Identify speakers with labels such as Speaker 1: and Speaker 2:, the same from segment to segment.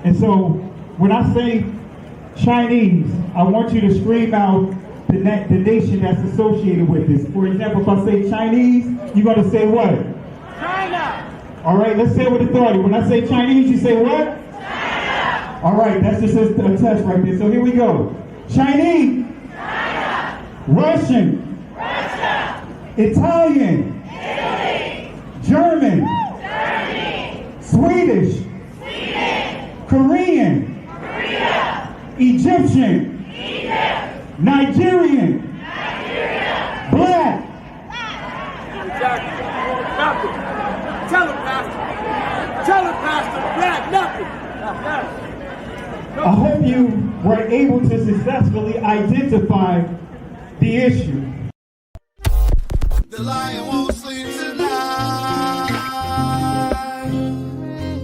Speaker 1: And so when I say Chinese, I want you to scream out the nation that's associated with this. For example, if I say Chinese, you're going to say what?
Speaker 2: China.
Speaker 1: All right, let's say it with authority. When I say Chinese, you say what? China. All right, that's just a test right there. So here we go. Chinese.
Speaker 2: China.
Speaker 1: Russian.
Speaker 2: Russia.
Speaker 1: Italian.
Speaker 2: Italy.
Speaker 1: German.
Speaker 2: Germany.
Speaker 1: Swedish.
Speaker 2: Sweden.
Speaker 1: Korean.
Speaker 2: Korea.
Speaker 1: Egyptian.
Speaker 2: Egypt.
Speaker 1: Nigerian.
Speaker 2: Nigeria.
Speaker 1: Black.
Speaker 3: Exactly. Nothing. Tell him, Pastor. Tell him, Pastor. Black, nothing.
Speaker 1: I hope you were able to successfully identify the issue.
Speaker 4: The lion won't sleep tonight.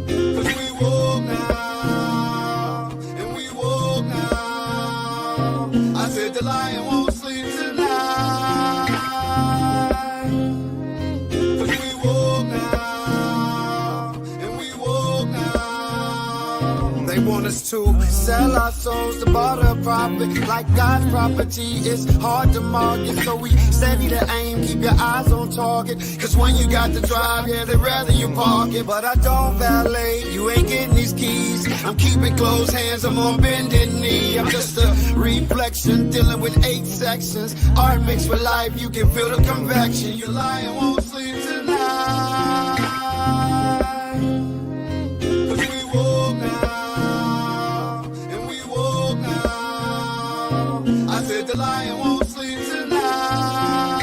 Speaker 4: 'Cause we woke now, and we woke now. I said the lion won't sleep tonight. 'Cause we woke now, and we woke now. They want us to sell our souls to barter profit. Like God's property, it's hard to market. So we steady to aim, keep your eyes on target. Cause when you got to drive, yeah, they'd rather you park it. But I don't valet, you ain't getting these keys. I'm keeping closed hands, I'm on bended knee. I'm just a reflection, dealing with 8 sections. Art mixed with life, you can feel the convection. Your lion won't sleep tonight. 'Cause we woke now, and we woke now. I said the lion won't sleep tonight.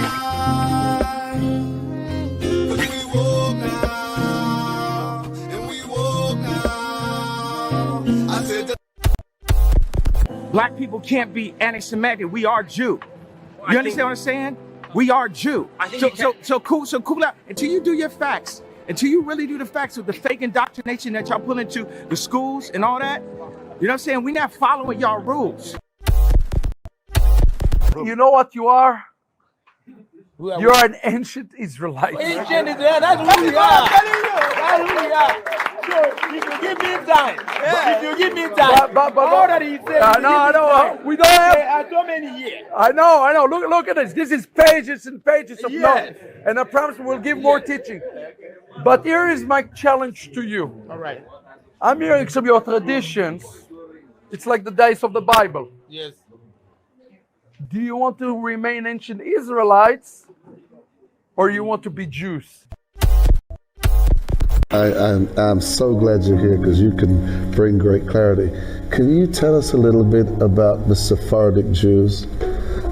Speaker 4: 'Cause we woke now, and we woke now. I said the
Speaker 3: Black people can't be anti-Semitic. We are Jew. You understand what I'm saying? We are Jew. So cool out. Until you do your facts, until you really do the facts with the fake indoctrination that y'all put into the schools and all that, you know what I'm saying? We're not following y'all rules.
Speaker 5: You know what you are? You're an ancient Israelite.
Speaker 3: Ancient Israel, that's who we are. That's who we are. So if you give me time, if you give me time,
Speaker 5: But
Speaker 3: all that he said,
Speaker 5: no, we don't have.
Speaker 3: so many years.
Speaker 5: I know. Look at this. This is pages and pages of
Speaker 3: Yes.
Speaker 5: notes. And I promise we'll give more teaching. But here is my challenge to you.
Speaker 3: All right.
Speaker 5: I'm hearing some of your traditions. It's like the days of the Bible.
Speaker 3: Yes.
Speaker 5: Do you want to remain ancient Israelites or you want to be Jews?
Speaker 6: I'm so glad you're here because you can bring great clarity. Can you tell us a little bit about the Sephardic Jews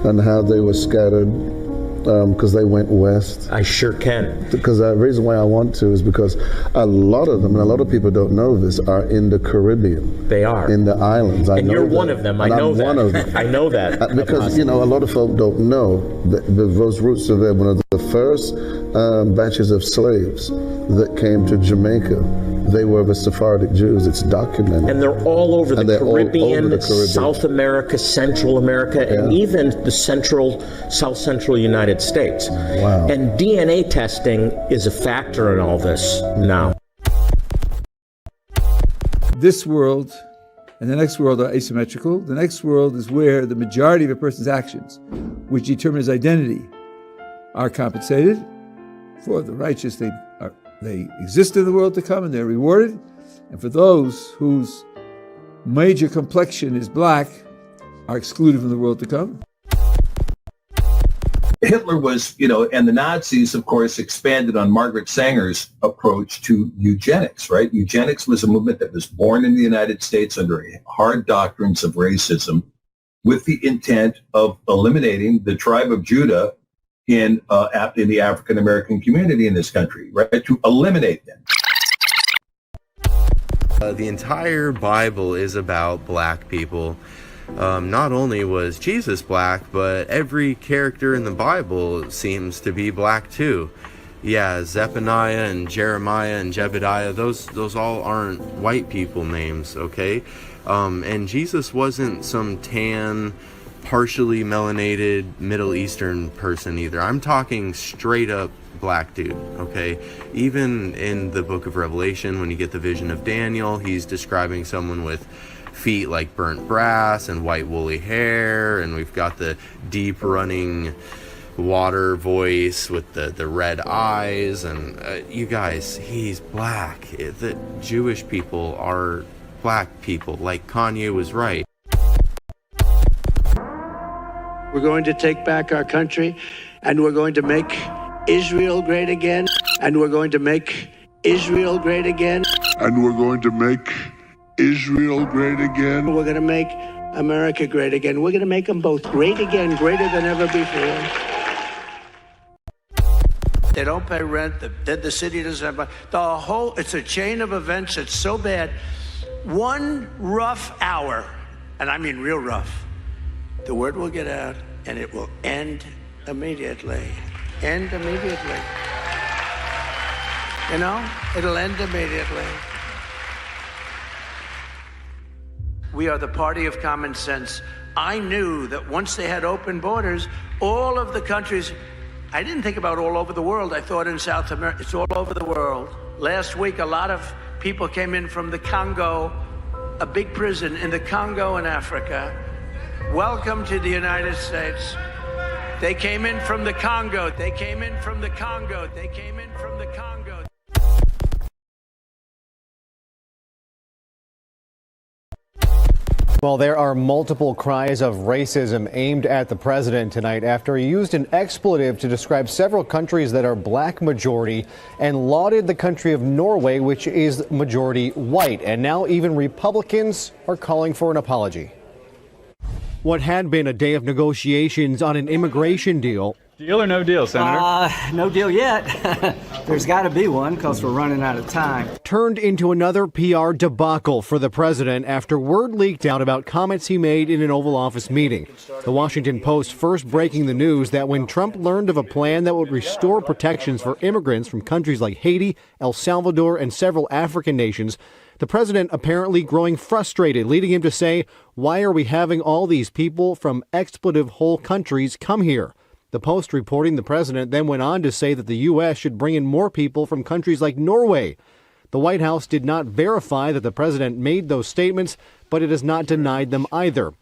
Speaker 6: and how they were scattered because they went west?
Speaker 7: I sure can.
Speaker 6: Because the reason why I want to is because a lot of them, and a lot of people don't know this, are in the Caribbean.
Speaker 7: They are.
Speaker 6: In the islands.
Speaker 7: And you're one of them. I know that.
Speaker 6: I'm one of them.
Speaker 7: I know that.
Speaker 6: Because, a lot of folk don't know that those roots are there. One of the first batches of slaves that came to Jamaica, they were the Sephardic Jews. It's documented.
Speaker 7: And they're all over the Caribbean,
Speaker 6: over the Caribbean,
Speaker 7: South America, Central America, and even the South Central United States.
Speaker 6: Wow.
Speaker 7: And DNA testing is a factor in all this now.
Speaker 8: This world and the next world are asymmetrical. The next world is where the majority of a person's actions, which determine his identity, are compensated. For the righteous, they exist in the world to come and they're rewarded. And for those whose major complexion is black, are excluded from the world to come.
Speaker 9: Hitler was, and the Nazis, of course, expanded on Margaret Sanger's approach to eugenics, right? Eugenics was a movement that was born in the United States under hard doctrines of racism with the intent of eliminating the tribe of Judah in the African-American community in this country, right? To eliminate them.
Speaker 10: The entire Bible is about black people. Not only was Jesus black, but every character in the Bible seems to be black too. Yeah, Zephaniah and Jeremiah and Jebediah, those all aren't white people names, okay? And Jesus wasn't some tan, partially melanated Middle Eastern person either. I'm talking straight up black dude, okay? Even in the book of Revelation, when you get the vision of Daniel, he's describing someone with feet like burnt brass and white woolly hair, and we've got the deep running water voice with the red eyes, and you guys, he's black. The Jewish people are black people, like Kanye was right.
Speaker 11: We're going to take back our country, and we're going to make Israel great again, and we're going to make Israel great again,
Speaker 12: and we're going to make Israel great again.
Speaker 11: We're going to make America great again. We're going to make them both great again, greater than ever before. They don't pay rent. The city doesn't have the whole. It's a chain of events. It's so bad. One rough hour, and I mean real rough, the word will get out, and it will end immediately. End immediately. You know, it'll end immediately. We are the party of common sense. I knew that once they had open borders, all of the countries, I didn't think about all over the world. I thought in South America, it's all over the world. Last week, a lot of people came in from the Congo, a big prison in the Congo in Africa. Welcome to the United States. They came in from the Congo. They came in from the Congo. They came in from the Congo.
Speaker 13: Well, there are multiple cries of racism aimed at the president tonight after he used an expletive to describe several countries that are black majority and lauded the country of Norway, which is majority white. And now even Republicans are calling for an apology. What had been a day of negotiations on an immigration deal.
Speaker 14: Deal or no deal, Senator?
Speaker 15: No deal yet. There's got to be one because we're running out of time.
Speaker 13: Turned into another PR debacle for the president after word leaked out about comments he made in an Oval Office meeting. The Washington Post first breaking the news that when Trump learned of a plan that would restore protections for immigrants from countries like Haiti, El Salvador, and several African nations, the president apparently growing frustrated, leading him to say, "Why are we having all these people from expletive-hole countries come here?" The Post reporting the president then went on to say that the U.S. should bring in more people from countries like Norway. The White House did not verify that the president made those statements, but it has not denied them either.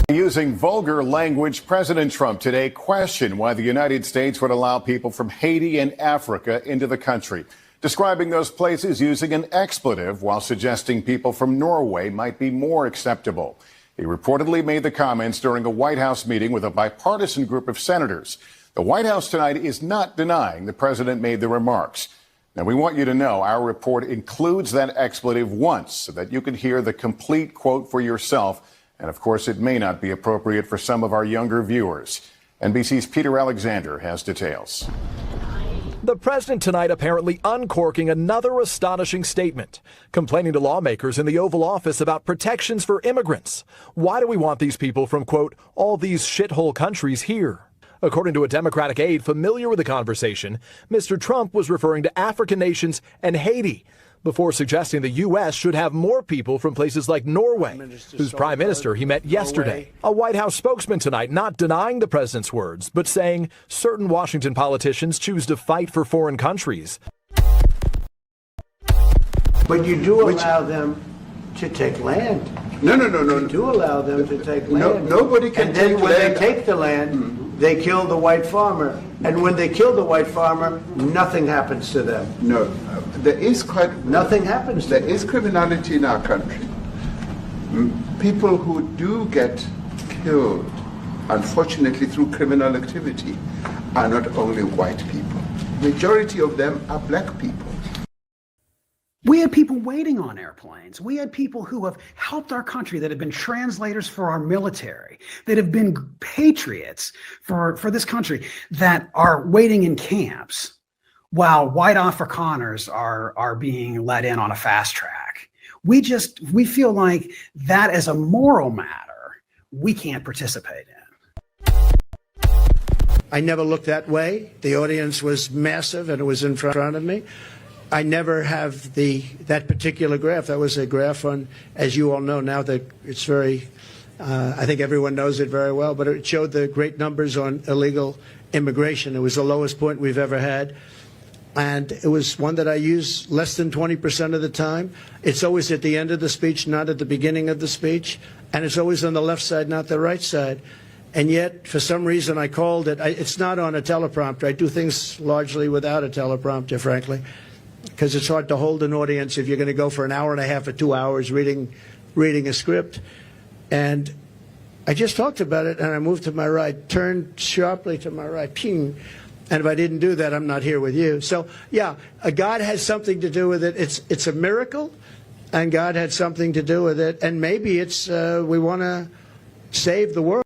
Speaker 16: Using vulgar language, President Trump today questioned why the United States would allow people from Haiti and Africa into the country, describing those places using an expletive while suggesting people from Norway might be more acceptable. He reportedly made the comments during a White House meeting with a bipartisan group of senators. The White House tonight is not denying the president made the remarks. Now, we want you to know our report includes that expletive once so that you can hear the complete quote for yourself. And of course, it may not be appropriate for some of our younger viewers. NBC's Peter Alexander has details.
Speaker 17: The president tonight apparently uncorking another astonishing statement, complaining to lawmakers in the Oval Office about protections for immigrants. Why do we want these people from, quote, all these shithole countries here? According to a Democratic aide familiar with the conversation, Mr. Trump was referring to African nations and Haiti, before suggesting the U.S. should have more people from places like Norway, whose prime minister he met yesterday. A White House spokesman tonight not denying the president's words, but saying certain Washington politicians choose to fight for foreign countries.
Speaker 11: But you do allow them to take land.
Speaker 12: No.
Speaker 11: You do allow them to take land.
Speaker 12: Nobody can
Speaker 11: take land. And then when
Speaker 12: land.
Speaker 11: they take the land, they kill the white farmer. And when they kill the white farmer, nothing happens to them.
Speaker 12: No, there is
Speaker 11: nothing happens to them.
Speaker 12: There is criminality in our country. People who do get killed, unfortunately through criminal activity, are not only white people. Majority of them are black people.
Speaker 18: We had people waiting on airplanes. We had people who have helped our country, that have been translators for our military, that have been patriots for this country, that are waiting in camps while white Afrikaners are being let in on a fast track. We feel like that as a moral matter, we can't participate in.
Speaker 11: I never looked that way. The audience was massive and it was in front of me. I never have that particular graph. That was a graph on, as you all know now, that it's very, I think everyone knows it very well, but it showed the great numbers on illegal
Speaker 19: immigration. It was the lowest point we've ever had. And it was one that I use less than 20% of the time. It's always at the end of the speech, not at the beginning of the speech. And it's always on the left side, not the right side. And yet, for some reason, I called it. It's not on a teleprompter. I do things largely without a teleprompter, frankly, because it's hard to hold an audience if you're going to go for an hour and a half or 2 hours reading a script. And I just talked about it, and I moved to my right, turned sharply to my right, ping. And if I didn't do that, I'm not here with you. So, yeah, God has something to do with it. It's a miracle, and God had something to do with it. And maybe it's we want to save the world.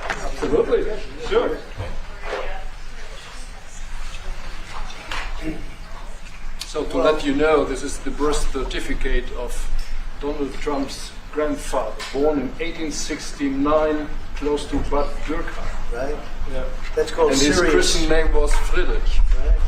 Speaker 5: Absolutely. Sure. So to let you know, this is the birth certificate of Donald Trump's grandfather, born in 1869, close to Bad Dürkheim.
Speaker 19: Right?
Speaker 5: Yeah.
Speaker 19: That's called
Speaker 5: and his
Speaker 19: Sirius.
Speaker 5: Christian name was Friedrich.
Speaker 19: Right?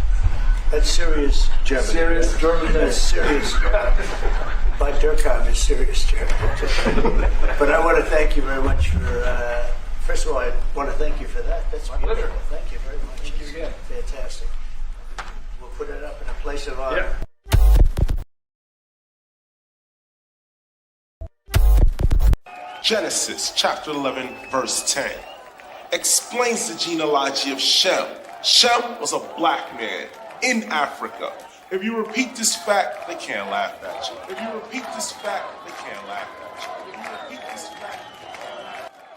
Speaker 19: That's serious German.
Speaker 5: Serious German.
Speaker 19: That's serious. Bad Dürkheim is serious German. But I want to thank you very much for, first of all, I want to thank you for that. That's my pleasure. Thank you very much.
Speaker 5: Thank you again.
Speaker 19: Fantastic. We'll put it up in a place of honor.
Speaker 5: Yeah.
Speaker 20: Genesis chapter 11 verse 10 explains the genealogy of Shem. Shem was a black man in Africa. If you repeat this fact, they can't laugh at you. If you repeat this fact, they can't laugh at you. If you repeat this fact, they can't laugh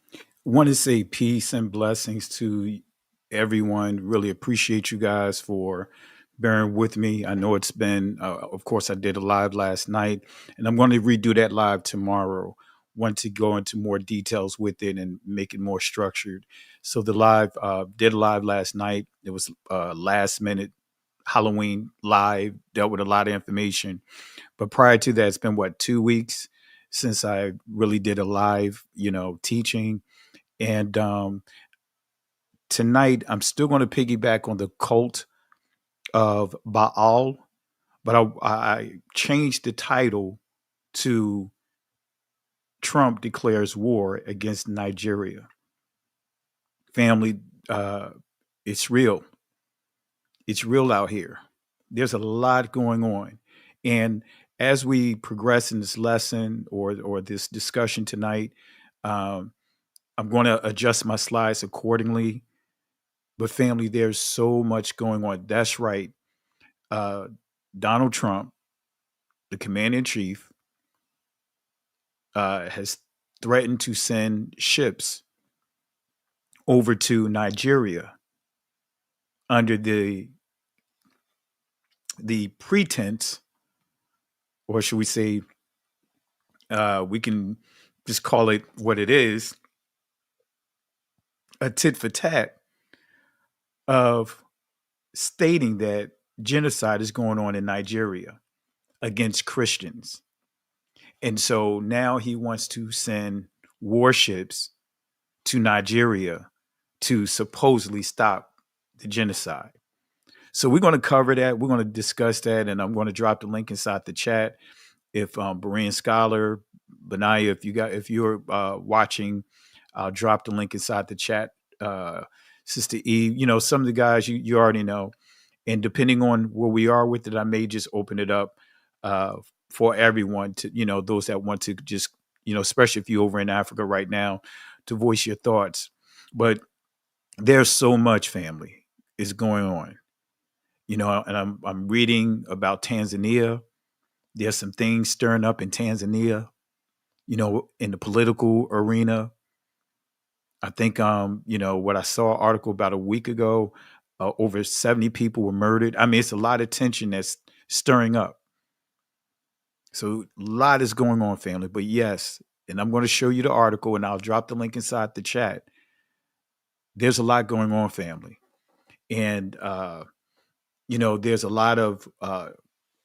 Speaker 20: at you.
Speaker 14: Want to say peace and blessings to everyone. Really appreciate you guys for bearing with me. I know it's been, of course, I did a live last night, and I'm going to redo that live tomorrow. Want to go into more details with it and make it more structured. So the live, did a live last night. It was last minute Halloween live, dealt with a lot of information. But prior to that, it's been 2 weeks since I really did a live, teaching. And tonight, I'm still going to piggyback on the cult of Baal, but I changed the title to Trump declares war against Nigeria. Family, it's real. It's real out here. There's a lot going on. And as we progress in this lesson or this discussion tonight, I'm going to adjust my slides accordingly. But family, there's so much going on. That's right. Donald Trump, the commander-in-chief, has threatened to send ships over to Nigeria under the pretense, or should we say, we can just call it what it is, a tit for tat of stating that genocide is going on in Nigeria against Christians. And so now he wants to send warships to Nigeria to supposedly stop the genocide. So we're going to cover that. We're going to discuss that. And I'm going to drop the link inside the chat. If Berean Scholar, Benaya, if you're watching, I'll drop the link inside the chat. Sister Eve, some of the guys you already know. And depending on where we are with it, I may just open it up for everyone to, those that want to just, especially if you're over in Africa right now, to voice your thoughts. But there's so much, family, is going on. And I'm reading about Tanzania. There's some things stirring up in Tanzania, in the political arena. I think, what I saw an article about a week ago, over 70 people were murdered. I mean, it's a lot of tension that's stirring up. So a lot is going on, family. But yes, and I'm going to show you the article, and I'll drop the link inside the chat. There's a lot going on, family. And, there's a lot of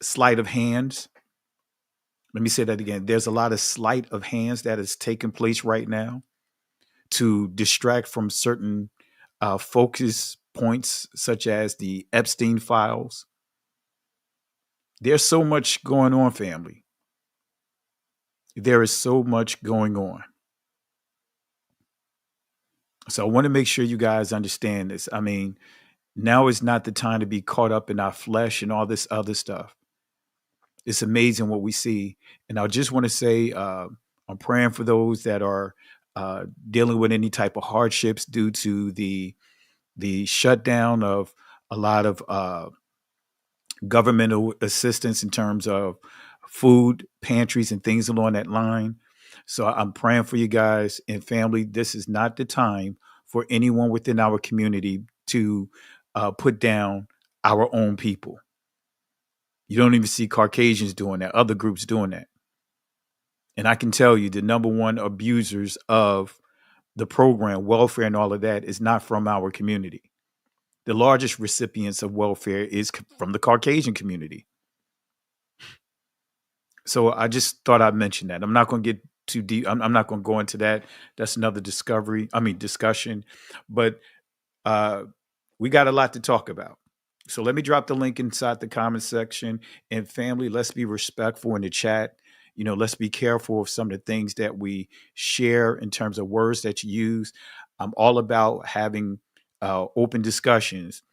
Speaker 14: sleight of hands. Let me say that again. There's a lot of sleight of hands that is taking place right now to distract from certain focus points, such as the Epstein files. There's so much going on, family. There is so much going on. So I want to make sure you guys understand this. I mean, now is not the time to be caught up in our flesh and all this other stuff. It's amazing what we see. And I just want to say, I'm praying for those that are dealing with any type of hardships due to the shutdown of a lot of governmental assistance in terms of food pantries and things along that line. So I'm praying for you guys and family. This is not the time for anyone within our community to put down our own people. You don't even see Caucasians doing that, other groups doing that. And I can tell you the number one abusers of the program, welfare and all of that is not from our community. The largest recipients of welfare is from the Caucasian community. So I just thought I'd mention that. I'm not going to get too deep. I'm not going to go into that. That's another discussion. But we got a lot to talk about. So let me drop the link inside the comment section. And family, let's be respectful in the chat. You know, let's be careful of some of the things that we share in terms of words that you use. I'm all about having open discussions,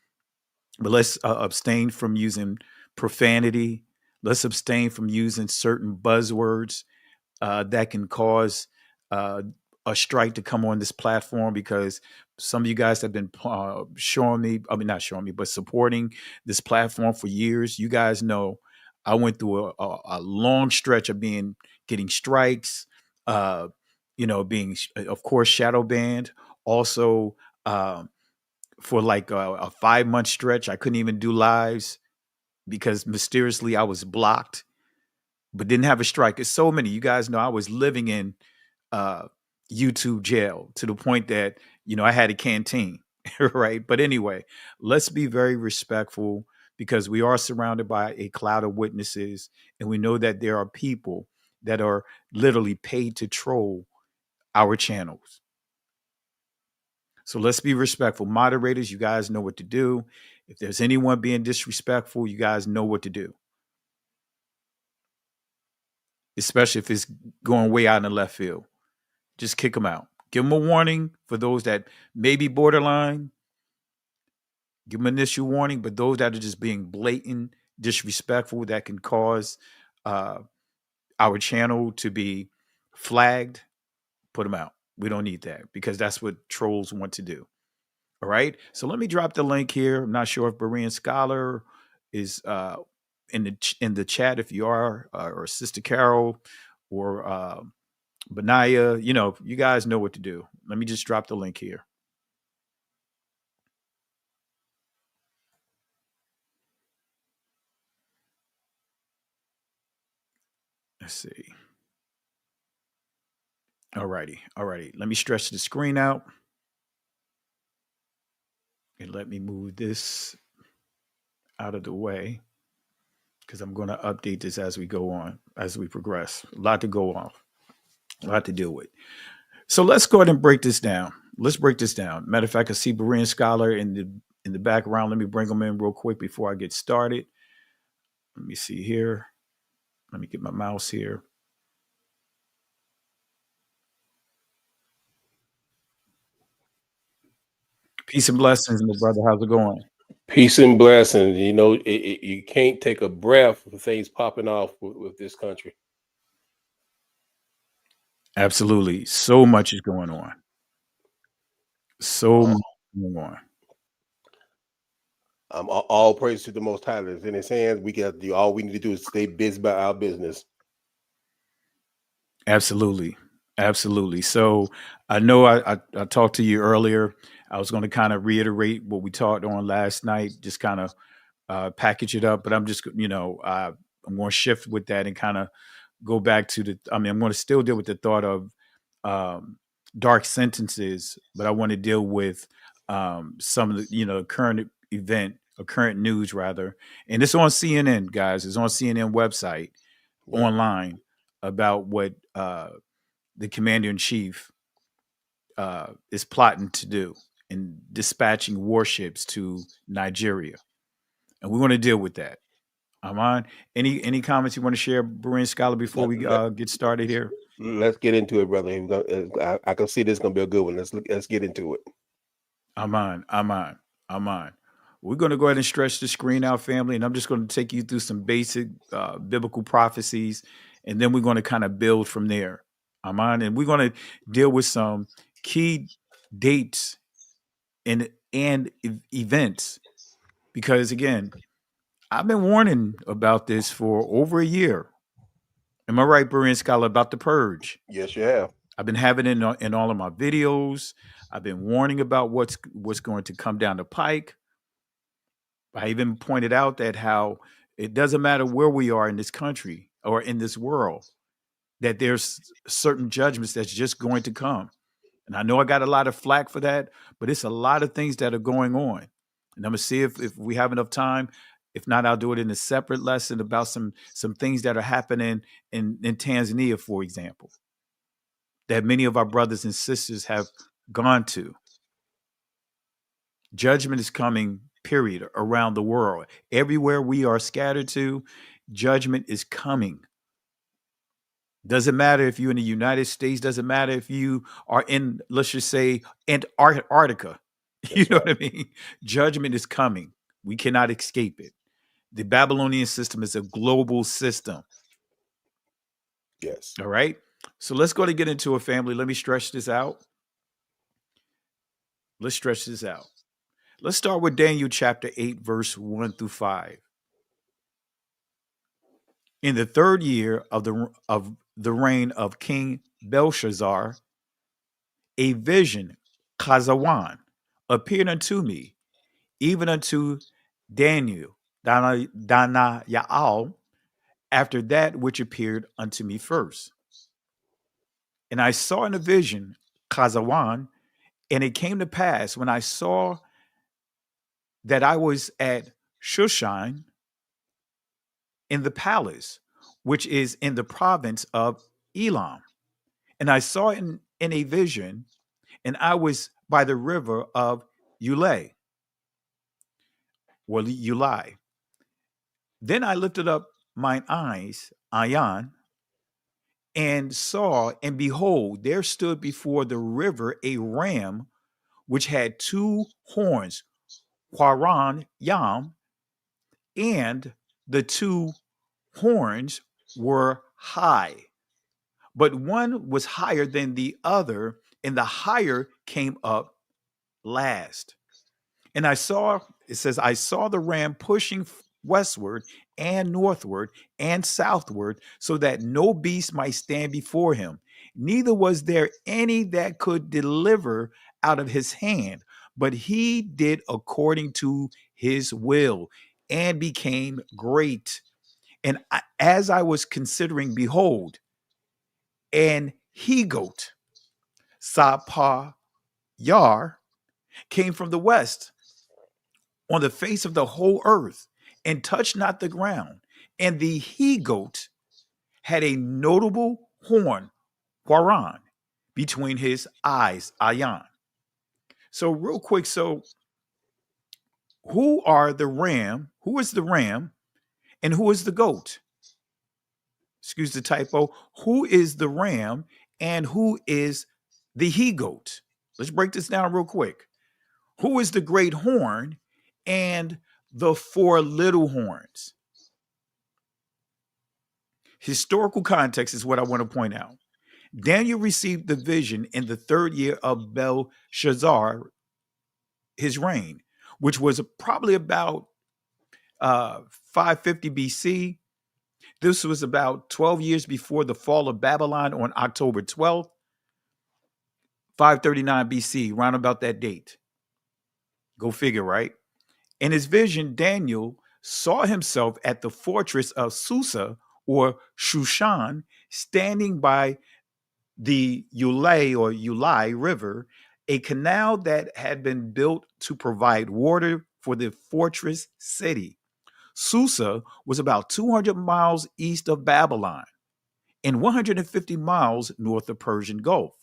Speaker 14: but let's abstain from using profanity. Let's abstain from using certain buzzwords that can cause a strike to come on this platform, because some of you guys have been supporting this platform for years. You guys know I went through a long stretch of getting strikes, being, of course, shadow banned. Also, for like a 5-month stretch, I couldn't even do lives because mysteriously I was blocked, but didn't have a strike. It's so many. You guys know I was living in YouTube jail to the point that, I had a canteen, right? But anyway, let's be very respectful, because we are surrounded by a cloud of witnesses, and we know that there are people that are literally paid to troll our channels. So let's be respectful. Moderators, you guys know what to do. If there's anyone being disrespectful, you guys know what to do. Especially if it's going way out in the left field. Just kick them out. Give them a warning for those that may be borderline. Give them initial warning, but those that are just being blatant, disrespectful, that can cause our channel to be flagged, put them out. We don't need that, because that's what trolls want to do. All right. So let me drop the link here. I'm not sure if Berean Scholar is in the chat. If you are, or Sister Carol, or Benaya, you guys know what to do. Let me just drop the link here. Let's see. All righty. Let me stretch the screen out. And let me move this out of the way, because I'm going to update this as we go on, as we progress. A lot to go off, a lot to deal with. So let's go ahead and break this down. Let's break this down. Matter of fact, I see Berean Scholar in the background. Let me bring them in real quick before I get started. Let me see here. Let me get my mouse here. Peace and blessings, my brother. How's it going?
Speaker 19: Peace and blessings. You can't take a breath with things popping off with this country.
Speaker 14: Absolutely. So much is going on. So much going on.
Speaker 19: All praise to the Most High. It's in His hands. We got to do all we need to do is stay busy about our business.
Speaker 14: Absolutely. So I know I talked to you earlier. I was going to kind of reiterate what we talked on last night, just kind of package it up. But I'm just, I'm going to shift with that and kind of go back to I'm going to still deal with the thought of dark sentences, but I want to deal with some of the, current event or current news rather. And it's on CNN, guys. It's on CNN website online about what the commander-in-chief is plotting to do in dispatching warships to Nigeria. And we want to deal with that. Aman. Any comments you want to share, Berean Scholar, before we get started here?
Speaker 21: Let's get into it, brother. I can see this is gonna be a good one. Let's get into it.
Speaker 14: Aman. We're going to go ahead and stretch the screen out, family, and I'm just going to take you through some basic biblical prophecies, and then we're going to kind of build from there. Aman. And we're going to deal with some key dates and events, because again, I've been warning about this for over a year. Am I right, Berean Scholar, about the purge?
Speaker 21: Yes, you have.
Speaker 14: I've been having it in all of my videos. I've been warning about what's going to come down the pike. I even pointed out that how it doesn't matter where we are in this country or in this world, that there's certain judgments that's just going to come. And I know I got a lot of flack for that, but it's a lot of things that are going on. And I'm going to see if we have enough time. If not, I'll do it in a separate lesson about some things that are happening in Tanzania, for example, that many of our brothers and sisters have gone to. Judgment is coming, period, around the world. Everywhere we are scattered to, judgment is coming. Doesn't matter if you're in the United States, doesn't matter if you are in, let's just say, Antarctica. You know what I mean? Judgment is coming. We cannot escape it. The Babylonian system is a global system.
Speaker 21: Yes.
Speaker 14: All right. So let's go to get into a family. Let me stretch this out. Let's start with Daniel chapter 8, verse 1 through 5. In the third year of the reign of King Belshazzar, a vision, Chazawan, appeared unto me, even unto Daniel, Yaal, after that which appeared unto me first. And I saw in a vision, Chazawan, and it came to pass when I saw that I was at Shushan in the palace, which is in the province of Elam. And I saw in a vision, and I was by the river of Ulai. Then I lifted up mine eyes, Ayan, and saw, and behold, there stood before the river a ram which had two horns, Quaran Yam, and the two horns were high, but one was higher than the other, and the higher came up last. And I saw the ram pushing westward and northward and southward, so that no beast might stand before him. Neither was there any that could deliver out of his hand, but he did according to his will and became great. And as I was considering, behold, an he-goat, Sapar Yar, came from the west on the face of the whole earth, and touched not the ground. And the he-goat had a notable horn, Quaran, between his eyes, Ayan. So real quick, who is the ram, and who is the goat? Excuse the typo. Who is the ram, and who is the he-goat? Let's break this down real quick. Who is the great horn and the four little horns? Historical context is what I want to point out. Daniel received the vision in the third year of Belshazzar, his reign, which was probably about 550 BC. This was about 12 years before the fall of Babylon on October 12th, 539 BC, round about that date. Go figure, right? In his vision, Daniel saw himself at the fortress of Susa, or Shushan, standing by the Ulai River, a canal that had been built to provide water for the fortress city. Susa was about 200 miles east of Babylon and 150 miles north of Persian Gulf.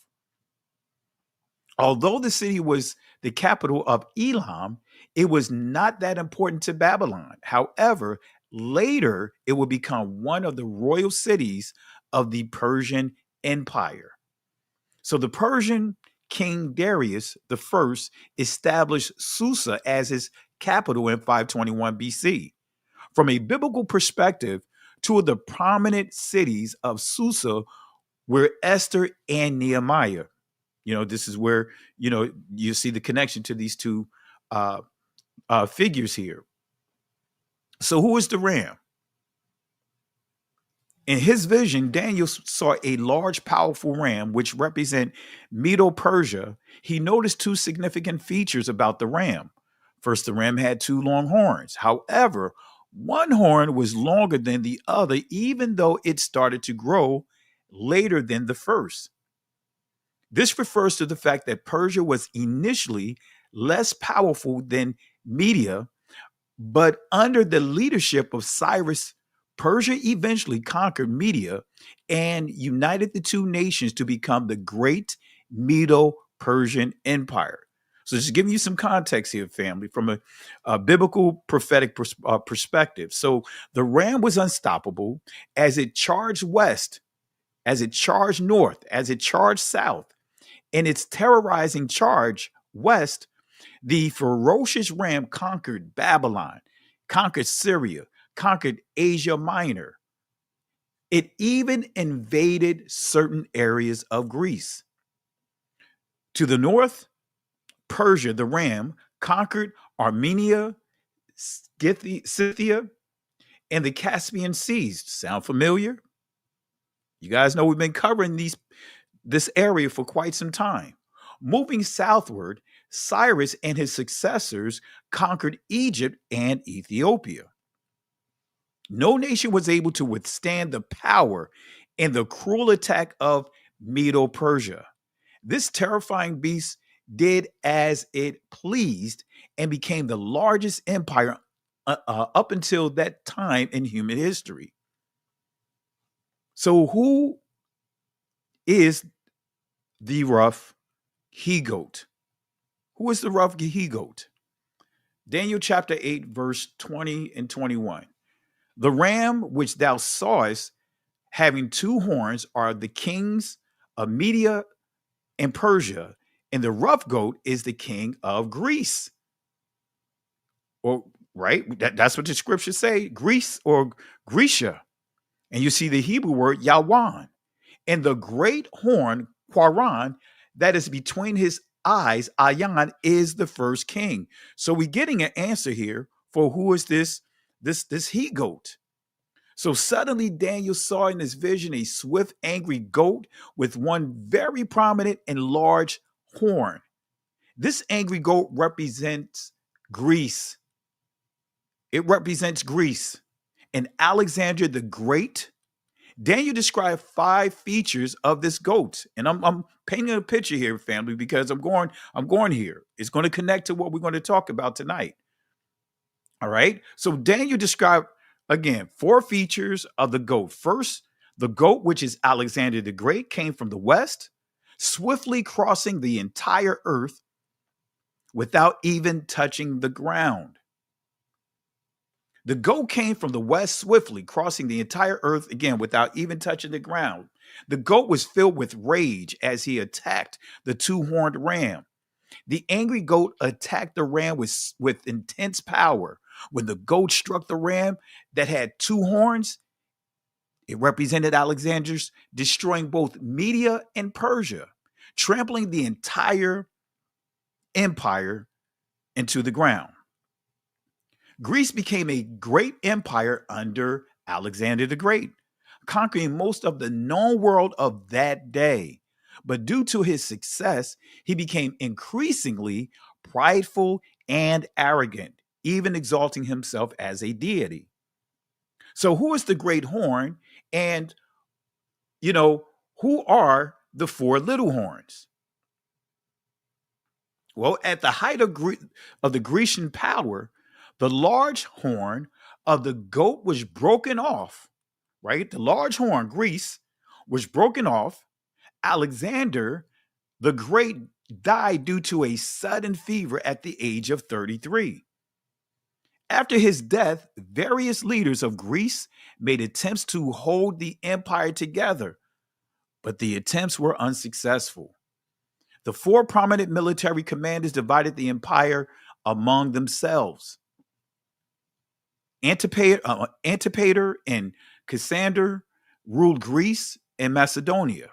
Speaker 14: Although the city was the capital of Elam, it was not that important to Babylon. However, Later, it would become one of the royal cities of the Persian Empire. So the Persian King Darius I established Susa as his capital in 521 BC. From a biblical perspective, two of the prominent cities of Susa were Esther and Nehemiah. This is where, you see the connection to these two figures here. So who is the ram? In his vision, Daniel saw a large, powerful ram, which represent Medo-Persia. He noticed two significant features about the ram. First, the ram had two long horns. However, one horn was longer than the other, even though it started to grow later than the first. This refers to the fact that Persia was initially less powerful than Media, but under the leadership of Cyrus, Persia eventually conquered Media and united the two nations to become the Great Medo-Persian Empire. So just giving you some context here, family, from a biblical prophetic perspective. So the ram was unstoppable as it charged west, as it charged north, as it charged south. In its terrorizing charge west, the ferocious ram conquered Babylon, conquered Syria, conquered Asia Minor. It even invaded certain areas of Greece. To the north, Persia, the ram, conquered Armenia, Scythia, and the Caspian Seas. Sound familiar? You guys know we've been covering this area for quite some time. Moving southward, Cyrus and his successors conquered Egypt and Ethiopia. No nation was able to withstand the power and the cruel attack of Medo-Persia. This terrifying beast did as it pleased and became the largest empire up until that time in human history. So who is the rough he-goat? Who is the rough he-goat? Daniel chapter 8, verse 20 and 21. The ram which thou sawest having two horns are the kings of Media and Persia, and the rough goat is the king of Greece. Well, right? That's what the scriptures say, Greece or Grecia. And you see the Hebrew word Yawan. And the great horn, Quaran, that is between his eyes, Ayan, is the first king. So we're getting an answer here for who is this he-goat. So suddenly Daniel saw in his vision a swift, angry goat with one very prominent and large horn. This angry goat represents Greece. It represents Greece. And Alexander the Great. Daniel described 5 features of this goat. And I'm painting a picture here, family, because I'm going here. It's going to connect to what we're going to talk about tonight. All right. So Daniel described, again, 4 features of the goat. First, the goat, which is Alexander the Great, came from the west, swiftly crossing the entire earth without even touching the ground. The goat came from the west swiftly, crossing the entire earth, again, without even touching the ground. The goat was filled with rage as he attacked the two-horned ram. The angry goat attacked the ram with intense power. When the goat struck the ram that had 2 horns, it represented Alexander's, destroying both Media and Persia, trampling the entire empire into the ground. Greece became a great empire under Alexander the Great, conquering most of the known world of that day. But due to his success, he became increasingly prideful and arrogant, even exalting himself as a deity. So who is the great horn? And, who are the 4 little horns? Well, at the height of the Grecian power, the large horn of the goat was broken off, right? The large horn, Greece, was broken off. Alexander the Great died due to a sudden fever at the age of 33. After his death, various leaders of Greece made attempts to hold the empire together, but the attempts were unsuccessful. The four prominent military commanders divided the empire among themselves. Antipater and Cassander ruled Greece and Macedonia.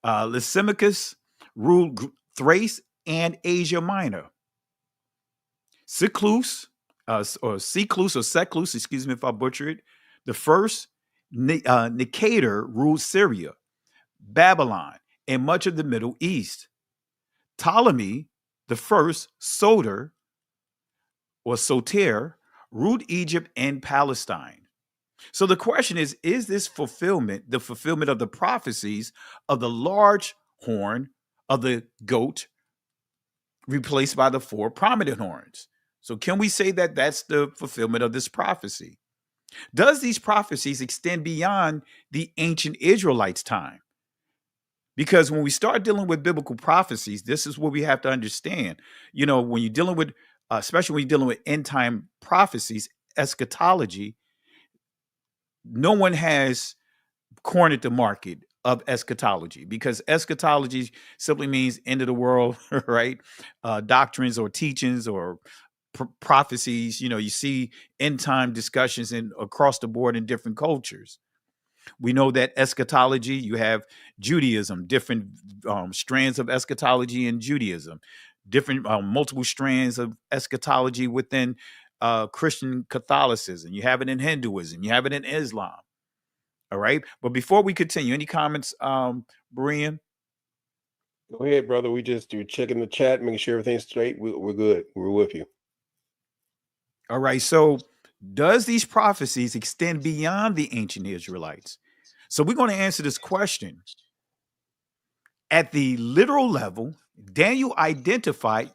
Speaker 14: Lysimachus ruled Thrace and Asia Minor. Seclus, excuse me if I butcher it, the first, Nicator ruled Syria, Babylon, and much of the Middle East. Ptolemy, the first, Soter, ruled Egypt and Palestine. So the question is this fulfillment, the fulfillment of the prophecies of the large horn of the goat replaced by the four prominent horns? So can we say that that's the fulfillment of this prophecy? Does these prophecies extend beyond the ancient Israelites' time? Because when we start dealing with biblical prophecies, this is what we have to understand. You know, when you're dealing with, especially when you're dealing with end time prophecies, eschatology, no one has cornered the market of eschatology, because eschatology simply means end of the world, right? Doctrines or teachings or prophecies. You know, you see end time discussions across the board in different cultures. We know that eschatology, you have Judaism, different strands of eschatology in Judaism, different multiple strands of eschatology within Christian Catholicism. You have it in Hinduism. You have it in Islam. All right. But before we continue, any comments, Brian?
Speaker 21: Go ahead, brother. You're checking the chat, making sure everything's straight. We're good. We're with you.
Speaker 14: All right. So does these prophecies extend beyond the ancient Israelites? So we're going to answer this question. At the literal level, Daniel identified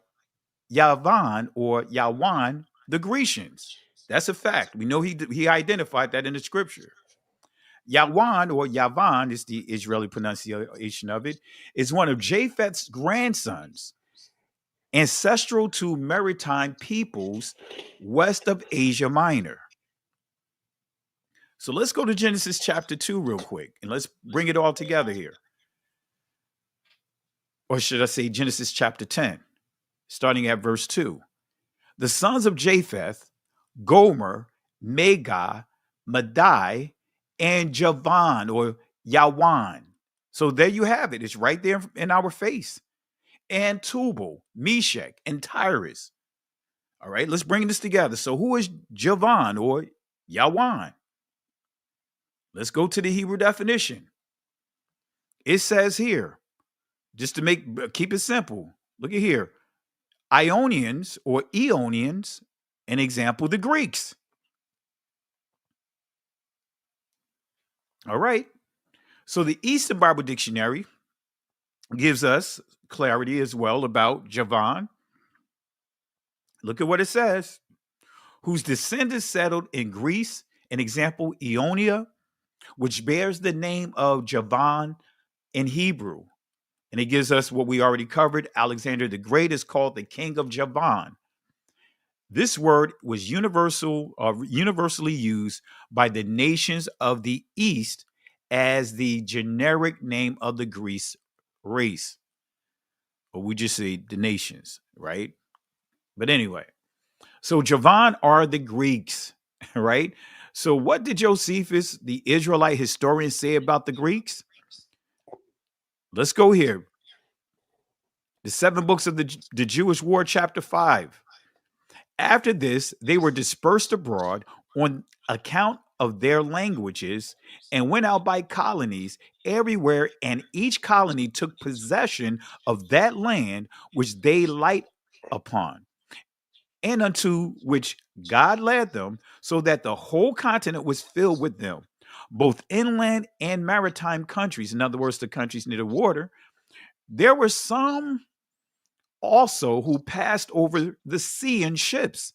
Speaker 14: Yavan or Yawan, the Grecians. That's a fact. We know he identified that in the scripture. Yawan or Yavan is the Israeli pronunciation of it, is one of Japheth's grandsons, ancestral to maritime peoples west of Asia Minor. So let's go to Genesis chapter 2 real quick, and let's bring it all together here. Or should I say Genesis chapter 10, starting at verse 2. The sons of Japheth, Gomer, Magog, Madai, and Javan or Yawan. So there you have it. It's right there in our face. And Tubal, Meshach, and Tyrus. All right, let's bring this together. So who is Javan or Yawan? Let's go to the Hebrew definition. It says here, just to keep it simple, look at here. Ionians or Eonians, an example, the Greeks. All right. So the Eastern Bible Dictionary gives us clarity as well about Javan. Look at what it says. Whose descendants settled in Greece, an example, Ionia, which bears the name of Javan in Hebrew. And it gives us what we already covered. Alexander the Great is called the king of Javan. This word was universally used by the nations of the East as the generic name of the Greece race. Or we just say the nations, right? But anyway, so Javan are the Greeks, right? So what did Josephus, the Israelite historian, say about the Greeks? Let's go here. The 7 books of the Jewish War, chapter 5. After this, they were dispersed abroad on account of their languages and went out by colonies everywhere, and each colony took possession of that land which they light upon, and unto which God led them, so that the whole continent was filled with them, both inland and maritime countries. In other words, the countries near the water. There were some also who passed over the sea in ships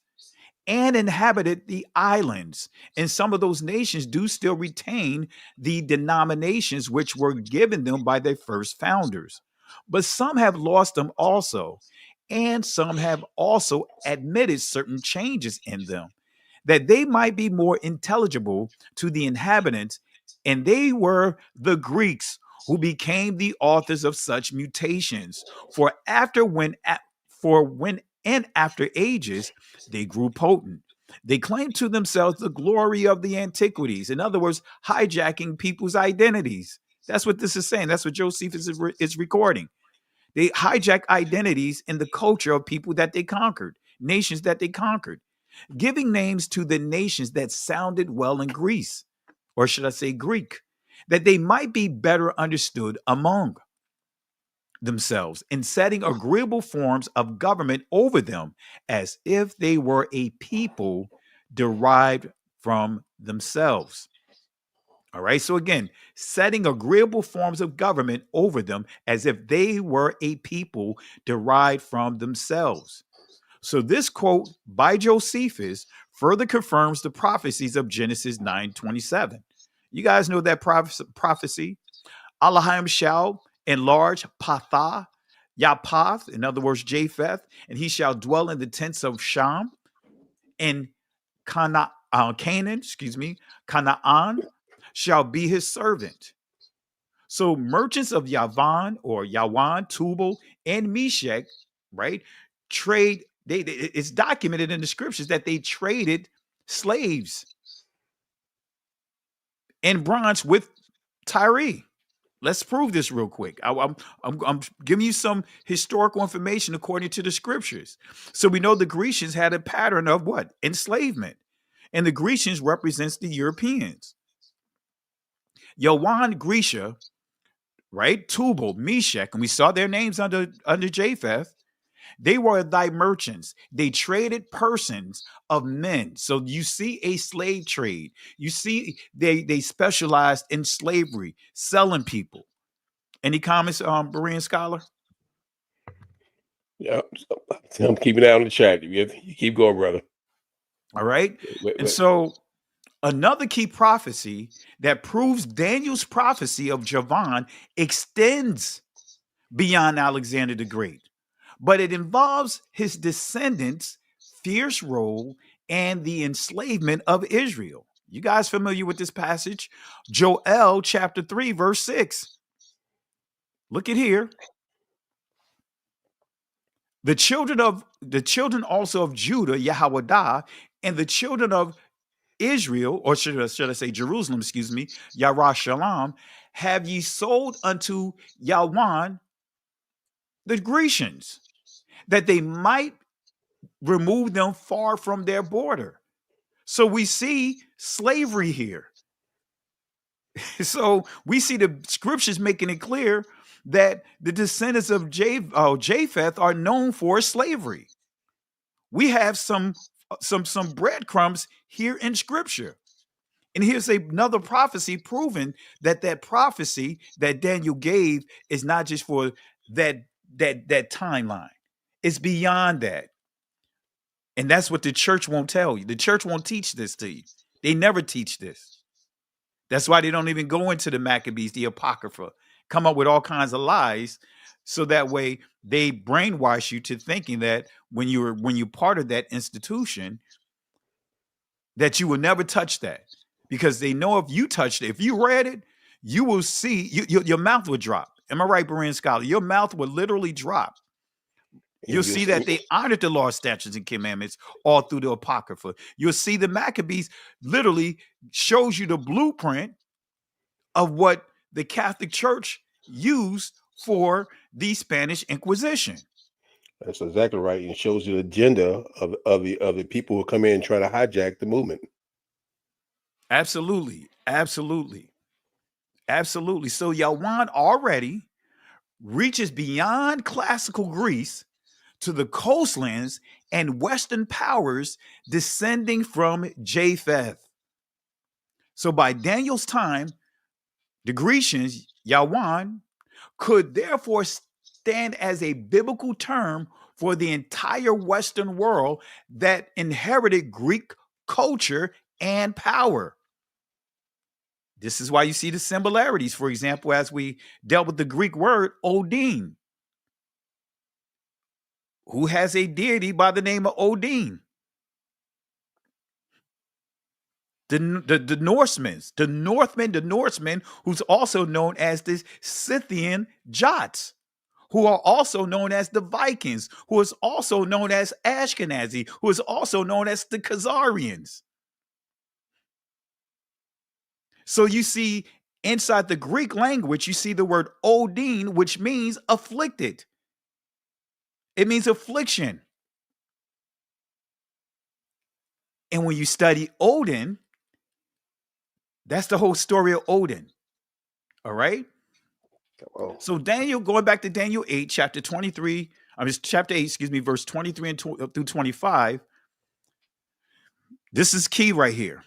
Speaker 14: and inhabited the islands. And some of those nations do still retain the denominations which were given them by their first founders. But some have lost them also, and some have also admitted certain changes in them, that they might be more intelligible to the inhabitants, and they were the Greeks who became the authors of such mutations. For when and after ages they grew potent. They claimed to themselves the glory of the antiquities. In other words, hijacking people's identities. That's what this is saying. That's what Josephus is recording. They hijack identities in the culture of people that they conquered, nations that they conquered, giving names to the nations that sounded well in Greece, or should I say Greek, that they might be better understood among themselves, in setting agreeable forms of government over them, as if they were a people derived from themselves. All right. So again, setting agreeable forms of government over them as if they were a people derived from themselves. So this quote by Josephus further confirms the prophecies of Genesis 9:27. You guys know that prophecy. Elohim shall enlarge Pathah, Yapath, in other words, Japheth, and he shall dwell in the tents of Sham, and Canaan, Canaan shall be his servant. So merchants of Yavan or Yawan, Tubal, and Meshach, right, trade. It's documented in the scriptures that they traded slaves in bronze with Tyre. Let's prove this real quick. I'm giving you some historical information according to the scriptures. So we know the Grecians had a pattern of what? Enslavement. And the Grecians represents the Europeans. Yawan, Grecia, right? Tubal, Meshach, and we saw their names under Japheth. They were thy merchants. They traded persons of men. So you see a slave trade. You see they specialized in slavery, selling people. Any comments, Berean scholar?
Speaker 21: Yeah, I'm keeping it out in the chat. You keep going, brother.
Speaker 14: All right. And so another key prophecy that proves Daniel's prophecy of Javan extends beyond Alexander the Great, but it involves his descendants' fierce role and the enslavement of Israel. You guys familiar with this passage? Joel chapter 3, verse 6. Look at here. The children also of Judah, Yahwadah, and the children of Israel, or should I say Jerusalem, Yarashalam, have ye sold unto Yawan, the Grecians, that they might remove them far from their border. So we see slavery here. So we see the scriptures making it clear that the descendants of Japheth are known for slavery. We have some breadcrumbs here in scripture. And here's another prophecy proving that prophecy that Daniel gave is not just for that timeline. It's beyond that. And that's what the church won't tell you. The church won't teach this to you. They never teach this. That's why they don't even go into the Maccabees, the Apocrypha, come up with all kinds of lies. So that way they brainwash you to thinking that when you're part of that institution, that you will never touch that. Because they know if you touched it, if you read it, you will see, your mouth would drop. Am I right, Berean scholar? Your mouth would literally drop. You'll see that they honored the law, statutes, and commandments all through the Apocrypha. You'll see the Maccabees literally shows you the blueprint of what the Catholic Church used for the Spanish Inquisition.
Speaker 21: That's exactly right. And it shows you the agenda of the people who come in and try to hijack the movement.
Speaker 14: Absolutely. Absolutely. Absolutely. So Yawan already reaches beyond classical Greece to the coastlands and Western powers descending from Japheth. So by Daniel's time, the Grecians, Yawan, could therefore stand as a biblical term for the entire Western world that inherited Greek culture and power. This is why you see the similarities, for example, as we dealt with the Greek word Odin. who has a deity by the name of Odin. The Norsemen, the Norsemen, who's also known as the Scythian Jots, who are also known as the Vikings, who is also known as Ashkenazi, who is also known as the Khazarians. So you see, inside the Greek language, you see the word Odin, which means afflicted. It means affliction. And when you study Odin, that's the whole story of Odin. All right? So Daniel, going back to Daniel 8, chapter 23, chapter 8, verse 23 through 25. This is key right here.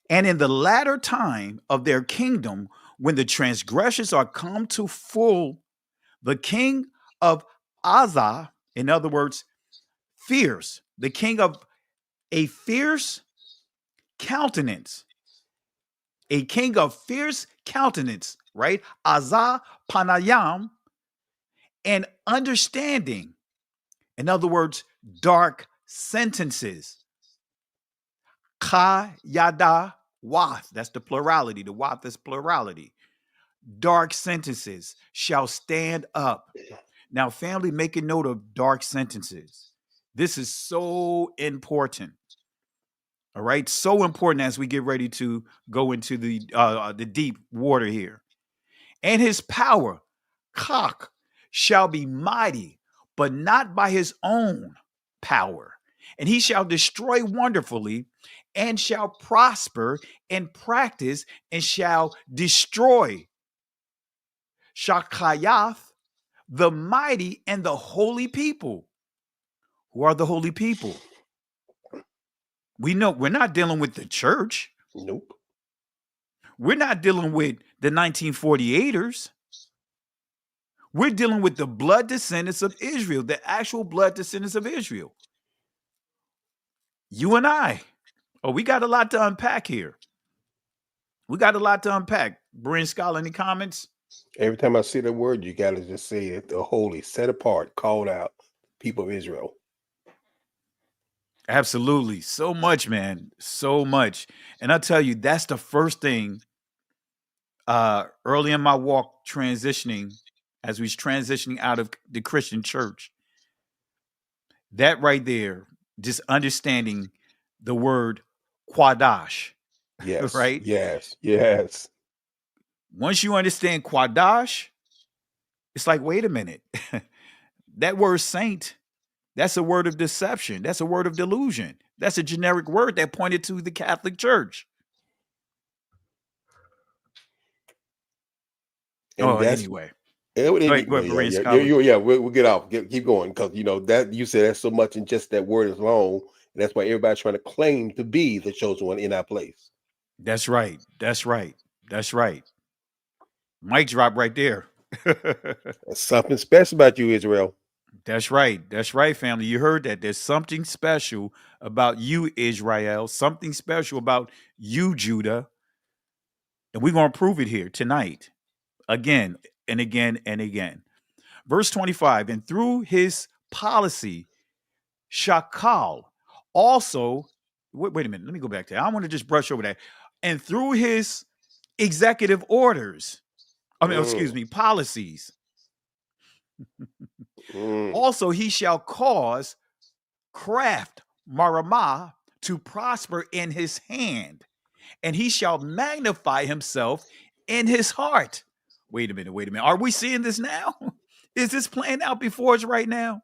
Speaker 14: And in the latter time of their kingdom, when the transgressors are come to full, the king of Azza, in other words, fierce, the king of a fierce countenance, a king of fierce countenance, right? Azza Panayam, and understanding, in other words, dark sentences. Ka yada wath, that's the plurality. The wath is plurality. Dark sentences shall stand up. Now, family, make a note of dark sentences. This is so important. All right, so important as we get ready to go into the deep water here. And his power, Kak, shall be mighty, but not by his own power. And he shall destroy wonderfully, and shall prosper and practice, and shall destroy Shakayath, the mighty and the holy people. Who are the holy people? We know we're not dealing with the church.
Speaker 21: Nope.
Speaker 14: We're not dealing with the 1948ers. We're dealing with the blood descendants of Israel, the actual blood descendants of Israel. You and I. Oh, we got a lot to unpack here. We got a lot to unpack. Bryn Scholar, any comments?
Speaker 21: Every time I see the word, you got to just say it, the holy, set apart, called out, people of Israel.
Speaker 14: Absolutely. So much, man. So much. And I'll tell you, that's the first thing early in my walk transitioning, as we was transitioning out of the Christian church. That right there, just understanding the word Quadash.
Speaker 21: Yes.
Speaker 14: Right?
Speaker 21: Yes. Yes.
Speaker 14: Once you understand Quadash, it's like, wait a minute. That word saint, that's a word of deception. That's a word of delusion. That's a generic word that pointed to the Catholic Church.
Speaker 21: And
Speaker 14: anyway.
Speaker 21: We'll get off. Keep going, because that you said that's so much in just that word is long, and that's why everybody's trying to claim to be the chosen one in our place.
Speaker 14: That's right. That's right. That's right. Mic drop right there.
Speaker 21: There's something special about you, Israel.
Speaker 14: That's right. That's right, family. You heard that. There's something special about you, Israel. Something special about you, Judah. And we're going to prove it here tonight. Again and again and again. Verse 25, and through his policy, Shakal also, wait a minute, let me go back there. I want to just brush over that. And through his executive orders, policies, also he shall cause craft, maramah, to prosper in his hand, and he shall magnify himself in his heart. Wait a minute. Are we seeing this now? Is this playing out before us right now?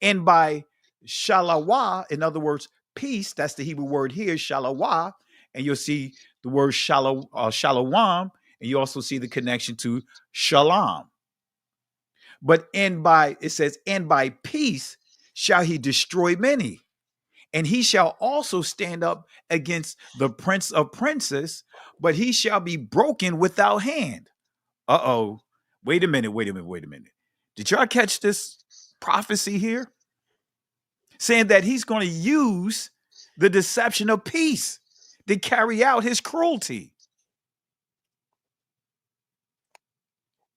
Speaker 14: And by shalawah, in other words, peace, that's the Hebrew word here, shalawah, and you'll see the word shalawam, and you also see the connection to shalom. But it says, and by peace shall he destroy many, and he shall also stand up against the prince of princes, but he shall be broken without hand. Wait a minute. Did y'all catch this prophecy here? Saying that he's going to use the deception of peace to carry out his cruelty.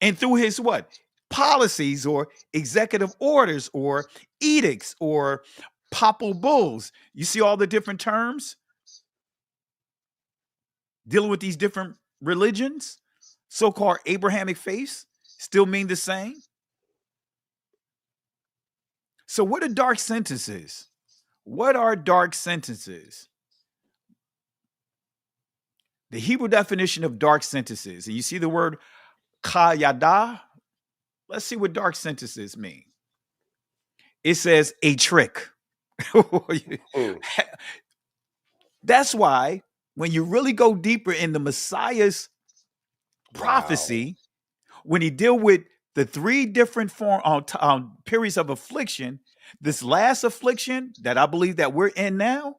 Speaker 14: And through his what?
Speaker 3: policies or executive orders or edicts or papal bulls. You see all the different terms dealing with these different religions, so-called Abrahamic faiths, still mean the same. So what are dark sentences? What are dark sentences? The Hebrew definition of dark sentences, and you see the word kayada. Let's see what dark sentences mean. It says a trick. That's why when you really go deeper in the Messiah's prophecy, when he deal with the three different periods of affliction, this last affliction that I believe that we're in now,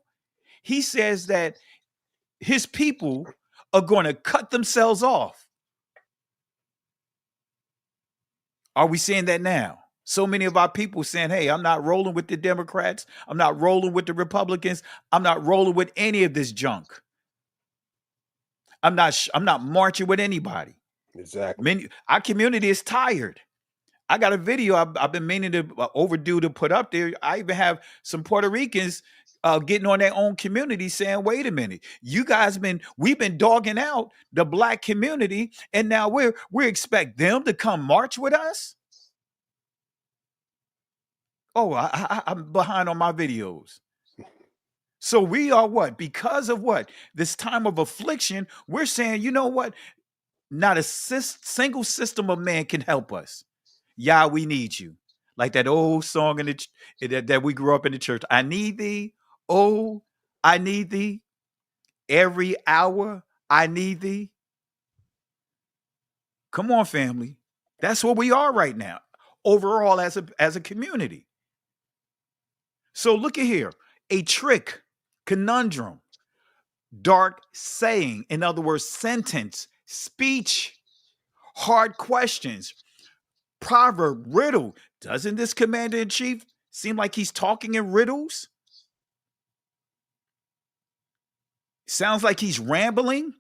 Speaker 3: he says that his people are going to cut themselves off. Are we seeing that now? So many of our people saying, hey, I'm not rolling with the Democrats. I'm not rolling with the Republicans. I'm not rolling with any of this junk. I'm not marching with anybody.
Speaker 21: Exactly.
Speaker 3: Our community is tired. I got a video I've been meaning to overdue to put up there. I even have some Puerto Ricans getting on their own community saying, wait a minute, we've been dogging out the black community, and now we expect them to come march with us. Oh, I'm behind on my videos. So we are what? Because of what? This time of affliction, we're saying, you know what? Not a single system of man can help us. Yah, we need you. Like that old song that we grew up in the church. I need thee. Oh, I need thee. Every hour I need thee. Come on, family. That's where we are right now, overall as a community. So look at here. A trick, conundrum, dark saying, in other words, sentence, speech, hard questions, proverb, riddle. Doesn't this commander-in-chief seem like he's talking in riddles? Sounds like he's rambling,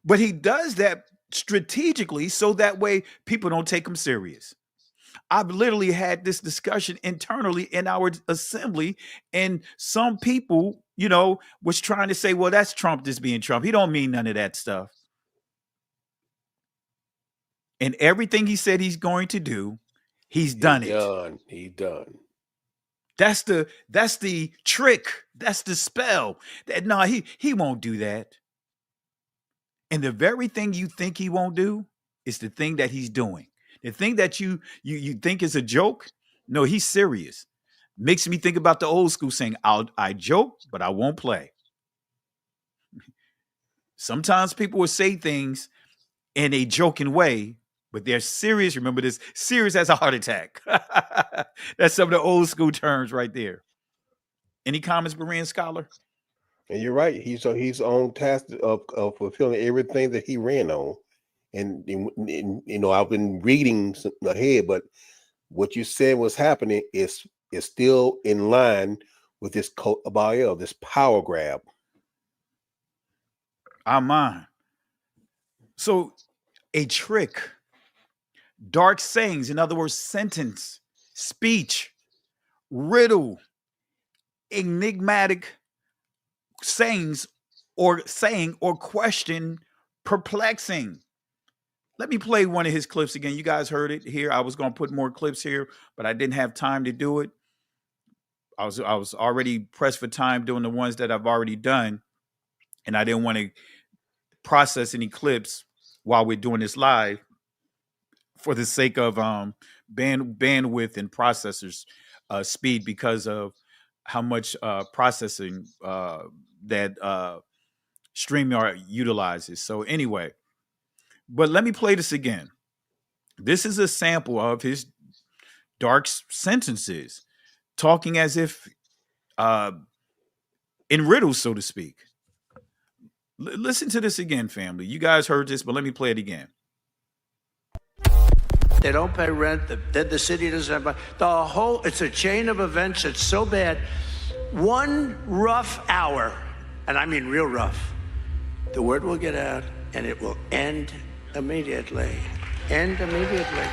Speaker 3: but he does that strategically so that way people don't take him serious. I've literally had this discussion internally in our assembly, and some people, was trying to say, well, that's Trump just being Trump. He don't mean none of that stuff. And everything he said he's going to do, he's done it.
Speaker 21: He's done.
Speaker 3: That's the trick. That's the spell. He won't do that. And the very thing you think he won't do is the thing that he's doing. The thing that you think is a joke, no, he's serious. Makes me think about the old school saying, I joke, but I won't play. Sometimes people will say things in a joking way, but they're serious. Remember this, serious as a heart attack. That's some of the old school terms right there. Any comments, Berean Scholar?
Speaker 21: And you're right. He's on task of fulfilling everything that he ran on. And I've been reading ahead, but what you said was happening is still in line with this Baal, this power grab.
Speaker 3: Amen. So a trick, dark sayings, in other words, sentence, speech, riddle, enigmatic sayings or question, perplexing. Let me play one of his clips again. You guys heard it here. I was going to put more clips here, but I didn't have time to do it. I was already pressed for time doing the ones that I've already done, and I didn't want to process any clips while we're doing this live for the sake of bandwidth and processors speed, because of how much processing that StreamYard utilizes. So anyway, but let me play this again. This is a sample of his dark sentences, talking as if in riddles, so to speak. Listen to this again, family. You guys heard this, but let me play it again.
Speaker 11: They don't pay rent. The city doesn't have it's a chain of events that's so bad. One rough hour, and I mean real rough, the word will get out and it will end immediately. End immediately.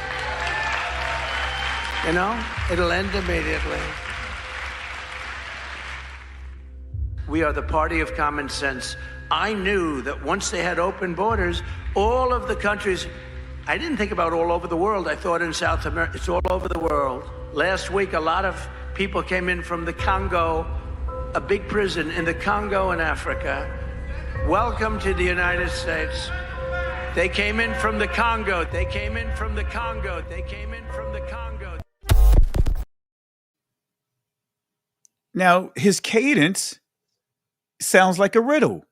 Speaker 11: You know, it'll end immediately. We are the party of common sense. I knew that once they had open borders, all of the countries, I didn't think about all over the world. I thought in South America, it's all over the world. Last week, a lot of people came in from the Congo, a big prison in the Congo in Africa. Welcome to the United States. They came in from the Congo. They came in from the Congo. They came in from the Congo.
Speaker 14: Now, his cadence sounds like a riddle.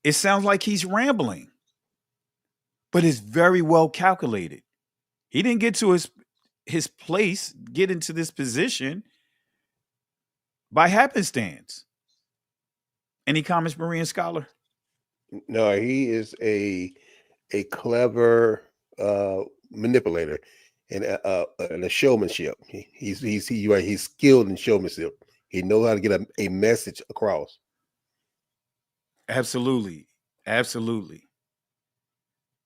Speaker 14: It sounds like he's rambling, but it's very well calculated. He didn't get to his place, get into this position by happenstance. Any comments, Berean Scholar?
Speaker 21: No, he is a clever manipulator and a showmanship. He's skilled in showmanship. He knows how to get a message across.
Speaker 14: Absolutely. Absolutely.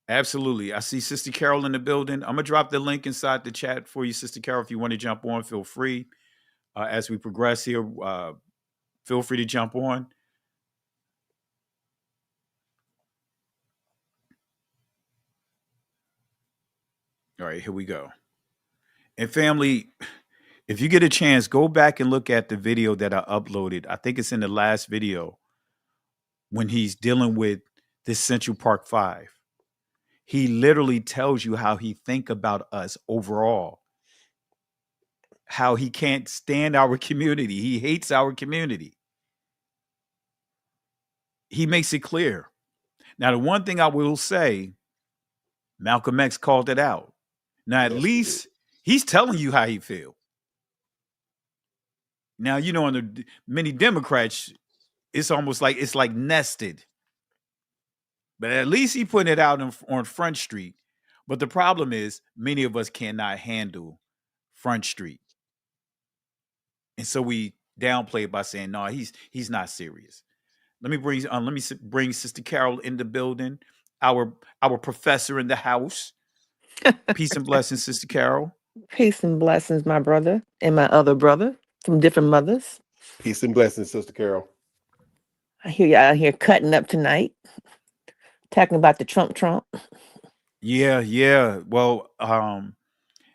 Speaker 14: Absolutely. I see Sister Carol in the building. I'm going to drop the link inside the chat for you, Sister Carol. If you want to jump on, feel free. As we progress here, feel free to jump on. All right, here we go. And family, if you get a chance, go back and look at the video that I uploaded. I think it's in the last video when he's dealing with this Central Park 5. He literally tells you how he think about us overall, how he can't stand our community. He hates our community. He makes it clear. Now, the one thing I will say, Malcolm X called it out. Now, at least he's telling you how he feels. Now, you know, in the many Democrats, it's almost like it's like nested. But at least he putting it out on Front Street. But the problem is many of us cannot handle Front Street. And so we downplay it by saying, no, he's not serious. Let me bring Sister Carol in the building, our professor in the house. Peace and blessings, Sister Carol.
Speaker 2: Peace and blessings, my brother and my other brother from different mothers.
Speaker 21: Peace and blessings, Sister Carol.
Speaker 2: I hear you out here cutting up tonight, talking about the Trump.
Speaker 14: Yeah. Well,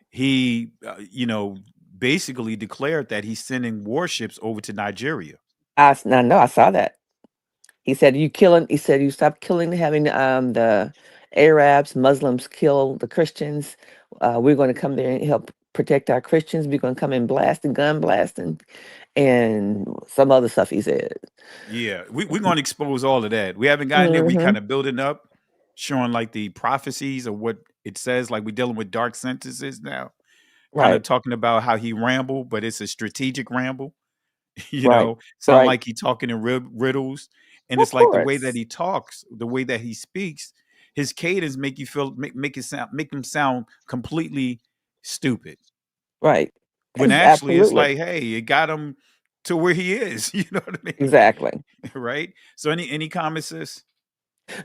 Speaker 14: he, basically declared that he's sending warships over to Nigeria.
Speaker 2: I know, I saw that. He said, he said, you stop having the Arabs, Muslims kill the Christians. We're going to come there and help protect our Christians. We're going to come and gun blasting, and some other stuff he said.
Speaker 14: Yeah, we're going to expose all of that. We haven't gotten there. We kind of building up, showing like the prophecies of what it says. Like we're dealing with dark sentences now. Kind of talking about how he rambled, but it's a strategic ramble. Sound like he talking in riddles. And it's like the way that he talks, the way that he speaks, his cadence make him sound completely stupid.
Speaker 2: Right.
Speaker 14: When actually it's like, hey, it got him to where he is. You know what I mean?
Speaker 2: Exactly.
Speaker 14: Right. So any comments, sis?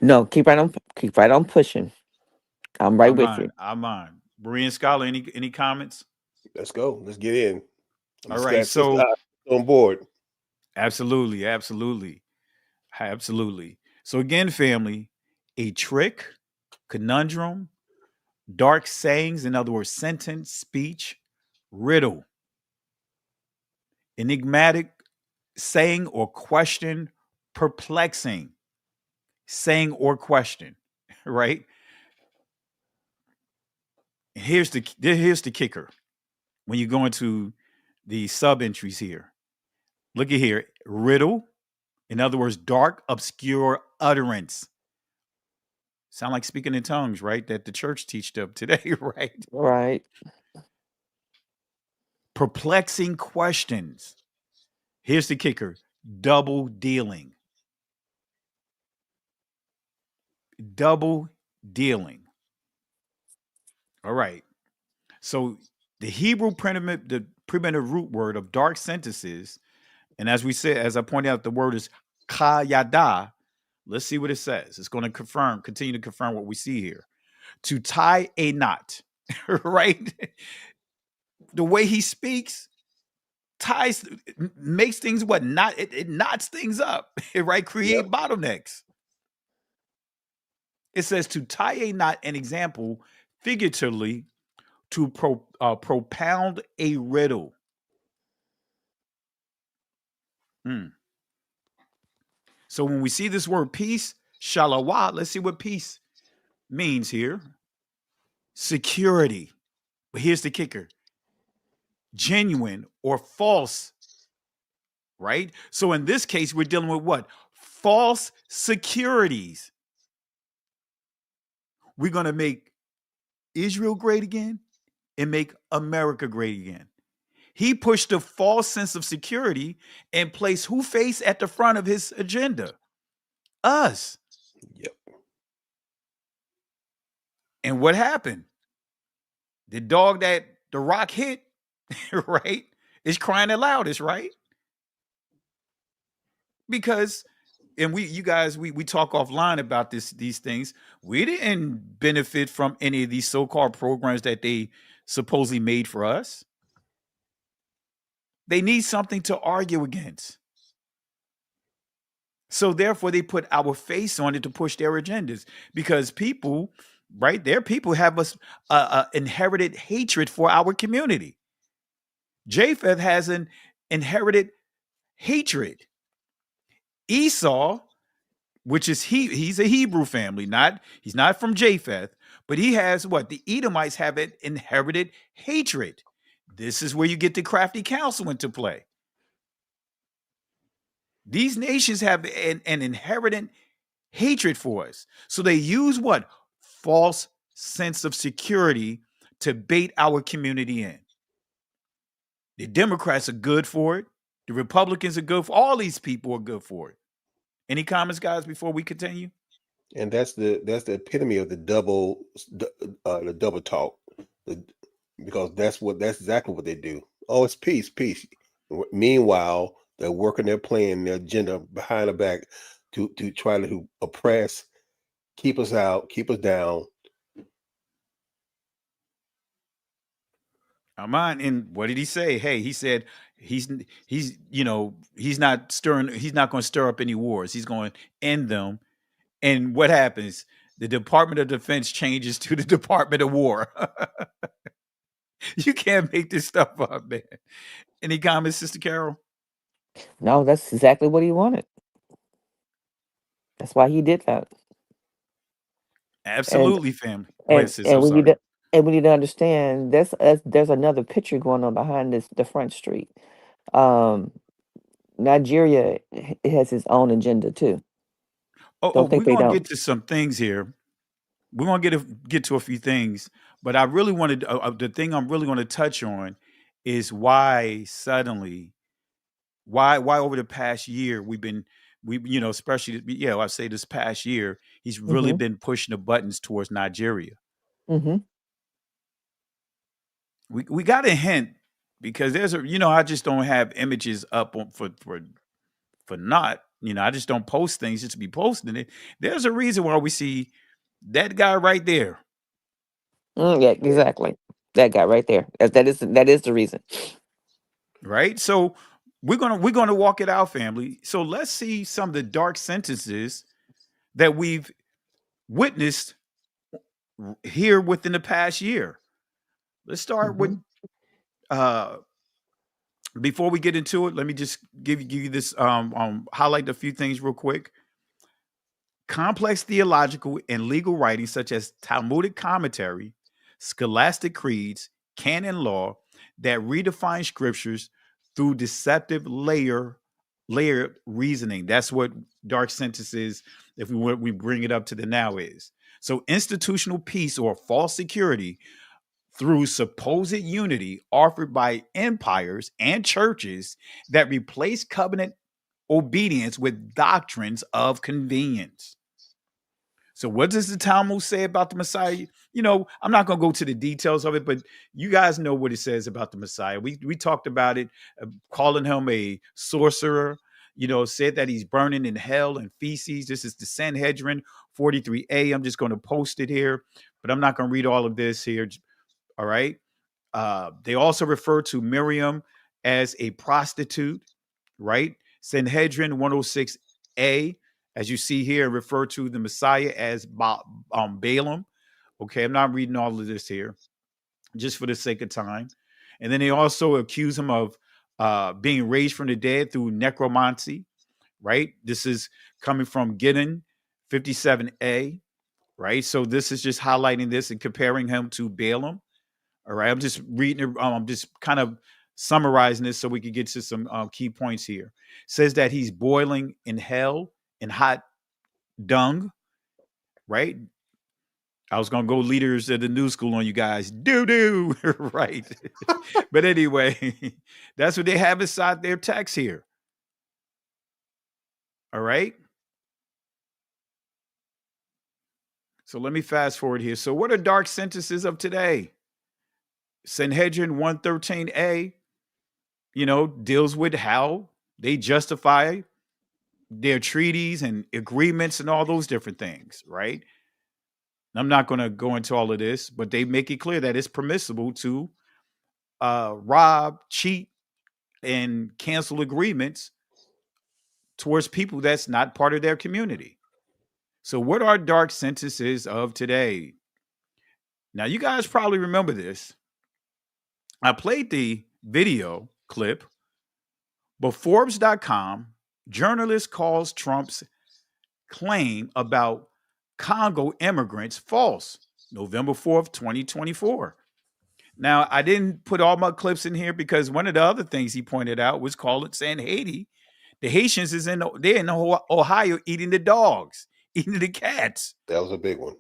Speaker 2: No, keep right on pushing. I'm right with you.
Speaker 14: I'm on. Berean Scholar, any comments?
Speaker 21: Let's go. Let's get in.
Speaker 14: All right. So
Speaker 21: on board.
Speaker 14: Absolutely. So again, family, a trick, conundrum, dark sayings, in other words, sentence, speech, riddle, enigmatic, saying or question, perplexing, saying or question, right? Here's the kicker. When you go into the sub entries here, look at here, riddle. In other words, dark, obscure utterance. Sound like speaking in tongues, right? That the church teached up today, right?
Speaker 2: Right.
Speaker 14: Perplexing questions. Here's the kicker. Double dealing. Double dealing. All right. So the Hebrew primitive root word of dark sentences, and as we said, as I pointed out, the word is kayada. Let's see what it says. It's going to continue to confirm what we see here. To tie a knot, right? the way he speaks makes things what not it knots things up, right? Create bottlenecks. It says to tie a knot, an example, figuratively, to propound a riddle. So when we see this word peace, shalawah, let's see what peace means here. Security. But here's the kicker. Genuine or false, right? So in this case, we're dealing with what? False securities. We're going to make Israel great again and make America great again. He pushed a false sense of security and placed who face at the front of his agenda? Us.
Speaker 21: Yep.
Speaker 14: And what happened? The dog that The Rock hit, right, is crying the loudest, right? Because, and you guys, we talk offline about these things. We didn't benefit from any of these so-called programs that they supposedly made for us. They need something to argue against. So therefore, they put our face on it to push their agendas, because people, right, their people have a inherited hatred for our community. Japheth has an inherited hatred. Esau, which is he's a Hebrew family, he's not from Japheth, but he has what? The Edomites have an inherited hatred. This is where you get the crafty counsel into play. These nations have an inherent hatred for us. So they use what? False sense of security to bait our community in. The Democrats are good for it. The Republicans are good for it. All these people are good for it. Any comments, guys, before we continue?
Speaker 21: And that's the epitome of the double talk, because that's exactly what they do. Oh, it's peace. Meanwhile, they're working their plan, their agenda behind the back to try to oppress, keep us out, keep us down.
Speaker 14: And what did he say? Hey, he said he's not going to stir up any wars. He's going to end them. And what happens? The Department of Defense changes to the Department of War. You can't make this stuff up, man. Any comments, Sister Carol?
Speaker 2: No, that's exactly what he wanted. That's why he did that.
Speaker 14: Absolutely, family. Go ahead, sis. I'm
Speaker 2: we
Speaker 14: sorry.
Speaker 2: need to understand there's another picture going on behind the front street. Nigeria has its own agenda too.
Speaker 14: We're going to get to some things here. We're going to get to a few things, but I really wanted the thing I'm really going to touch on is why over the past year especially I say this past year, he's really been pushing the buttons towards Nigeria.
Speaker 2: Mm-hmm.
Speaker 14: We got a hint, because there's I just don't have images up on for not, I just don't post things just to be posting it. There's a reason why we see that guy right there.
Speaker 2: Yeah, exactly. That guy right there. That is the reason.
Speaker 14: Right. So we're gonna walk it out, family. So let's see some of the dark sentences that we've witnessed here within the past year. Let's start with before we get into it, let me just give you this highlight a few things real quick. Complex theological and legal writings such as Talmudic commentary, scholastic creeds, canon law that redefine scriptures through deceptive layered reasoning. That's what dark sentences, if we bring it up to the now, is. So institutional peace or false security through supposed unity offered by empires and churches that replace covenant obedience with doctrines of convenience. So what does the Talmud say about the Messiah? I'm not going to go to the details of it, but you guys know what it says about the Messiah. We talked about it, calling him a sorcerer, said that he's burning in hell and feces. This is the Sanhedrin 43a. I'm just going to post it here, but I'm not going to read all of this here. All right. They also refer to Miriam as a prostitute, right? Sanhedrin 106a, as you see here, refer to the Messiah as Balaam. Okay, I'm not reading all of this here, just for the sake of time. And then they also accuse him of being raised from the dead through necromancy, right? This is coming from Gideon 57a, right? So this is just highlighting this and comparing him to Balaam. All right, I'm just reading. I'm just kind of summarizing this so we can get to some key points here. It says that he's boiling in hell in hot dung, right? I was gonna go leaders of the new school on you guys. Doo-doo, right? But anyway, that's what they have inside their text here. All right. So let me fast forward here. So what are dark sentences of today? Sanhedrin 113a, deals with how they justify their treaties and agreements and all those different things, right? I'm not going to go into all of this, but they make it clear that it's permissible to rob, cheat, and cancel agreements towards people that's not part of their community. So what are dark sentences of today? Now, you guys probably remember this. I played the video clip, but Forbes.com journalist calls Trump's claim about Congo immigrants false, November 4th, 2024. Now, I didn't put all my clips in here because one of the other things he pointed out was saying Haiti. The Haitians they're in Ohio eating the dogs, eating the cats.
Speaker 21: That was a big one.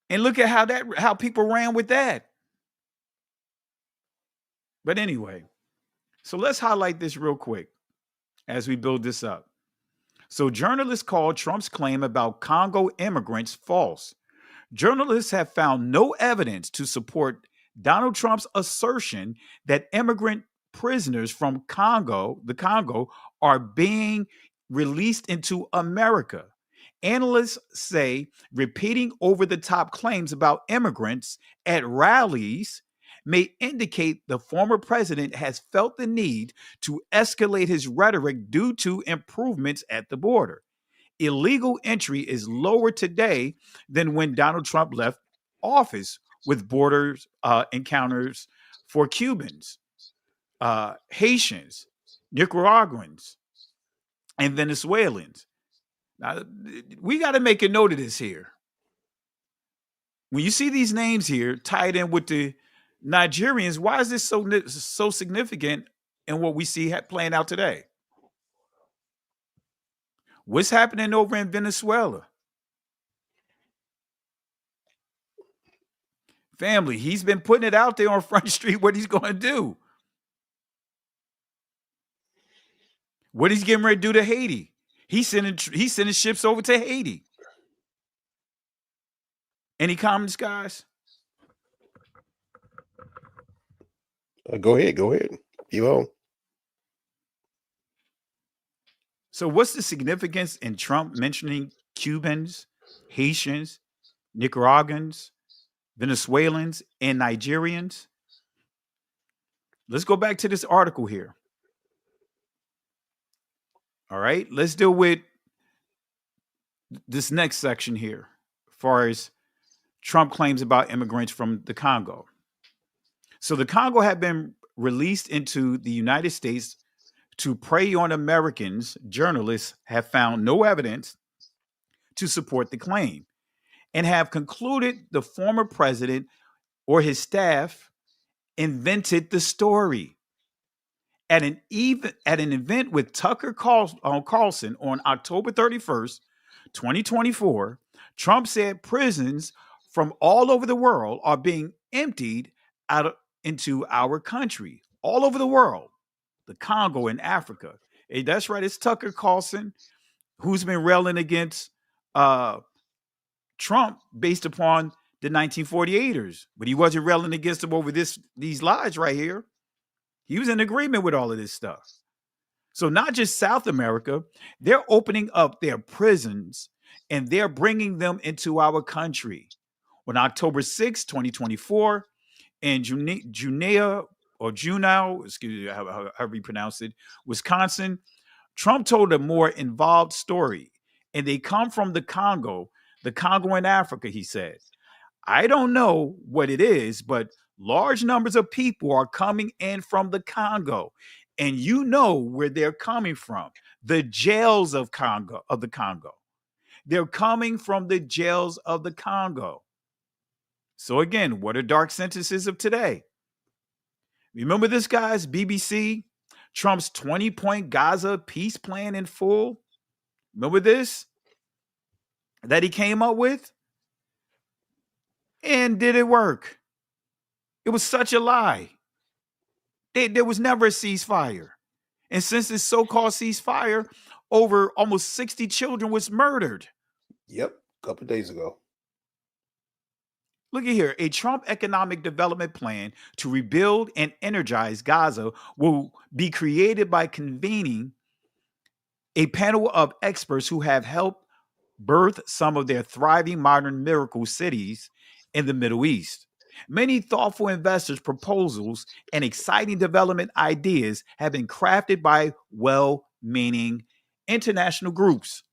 Speaker 14: And look at how people ran with that. But anyway, so let's highlight this real quick as we build this up. So journalists called Trump's claim about Congo immigrants false. Journalists have found no evidence to support Donald Trump's assertion that immigrant prisoners from the Congo, are being released into America. Analysts say repeating over-the-top claims about immigrants at rallies may indicate the former president has felt the need to escalate his rhetoric due to improvements at the border. Illegal entry is lower today than when Donald Trump left office, with border encounters for Cubans, Haitians, Nicaraguans, and Venezuelans. Now, we got to make a note of this here. When you see these names here tied in with the Nigerians, why is this so significant in what we see playing out today? What's happening over in Venezuela? Family, he's been putting it out there on Front Street what he's going to do. What he's getting ready to do to Haiti. He's sending ships over to Haiti. Any comments, guys?
Speaker 21: Go ahead. You on?
Speaker 14: So what's the significance in Trump mentioning Cubans, Haitians, Nicaraguans, Venezuelans, and Nigerians? Let's go back to this article here. All right, let's deal with this next section here, as far as Trump claims about immigrants from the Congo. So the Congo had been released into the United States to prey on Americans. Journalists have found no evidence to support the claim and have concluded the former president or his staff invented the story. At an event with Tucker Carlson on October 31st, 2024, Trump said prisons from all over the world are being emptied out into our country, all over the world, the Congo in Africa. Hey, that's right. It's Tucker Carlson who's been railing against Trump based upon the 1948ers, but he wasn't railing against him over these lies right here. He was in agreement with all of this stuff. So not just South America, they're opening up their prisons and they're bringing them into our country. On October 6, 2024, in Juneau, excuse me, however you pronounce it, Wisconsin. Trump told a more involved story, and they come from the Congo in Africa, he said. I don't know what it is, but large numbers of people are coming in from the Congo, and you know where they're coming from. The jails of the Congo. They're coming from the jails of the Congo. So again, what are dark sentences of today? Remember this, guys? BBC, Trump's 20-point Gaza peace plan in full. Remember this? That he came up with? And did it work? It was such a lie. There was never a ceasefire. And since this so-called ceasefire, over almost 60 children was murdered.
Speaker 21: Yep, a couple days ago.
Speaker 14: Look at here. A Trump economic development plan to rebuild and energize Gaza will be created by convening a panel of experts who have helped birth some of their thriving modern miracle cities in the Middle East. Many thoughtful investors' proposals and exciting development ideas have been crafted by well-meaning international groups.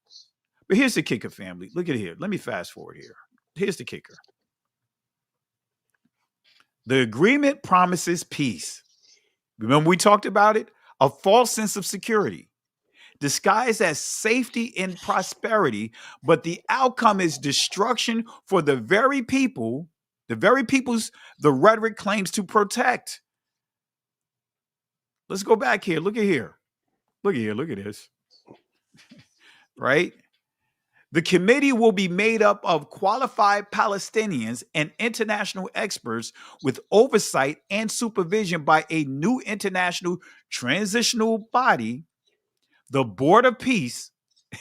Speaker 14: But here's the kicker, family. Look at here. Let me fast forward here. Here's the kicker. The agreement promises peace. Remember we talked about it? A false sense of security, disguised as safety and prosperity, but the outcome is destruction for the very peoples the rhetoric claims to protect. Let's go back here. Look at here. Look at here. Look at this. Right? The committee will be made up of qualified Palestinians and international experts with oversight and supervision by a new international transitional body, the Board of Peace.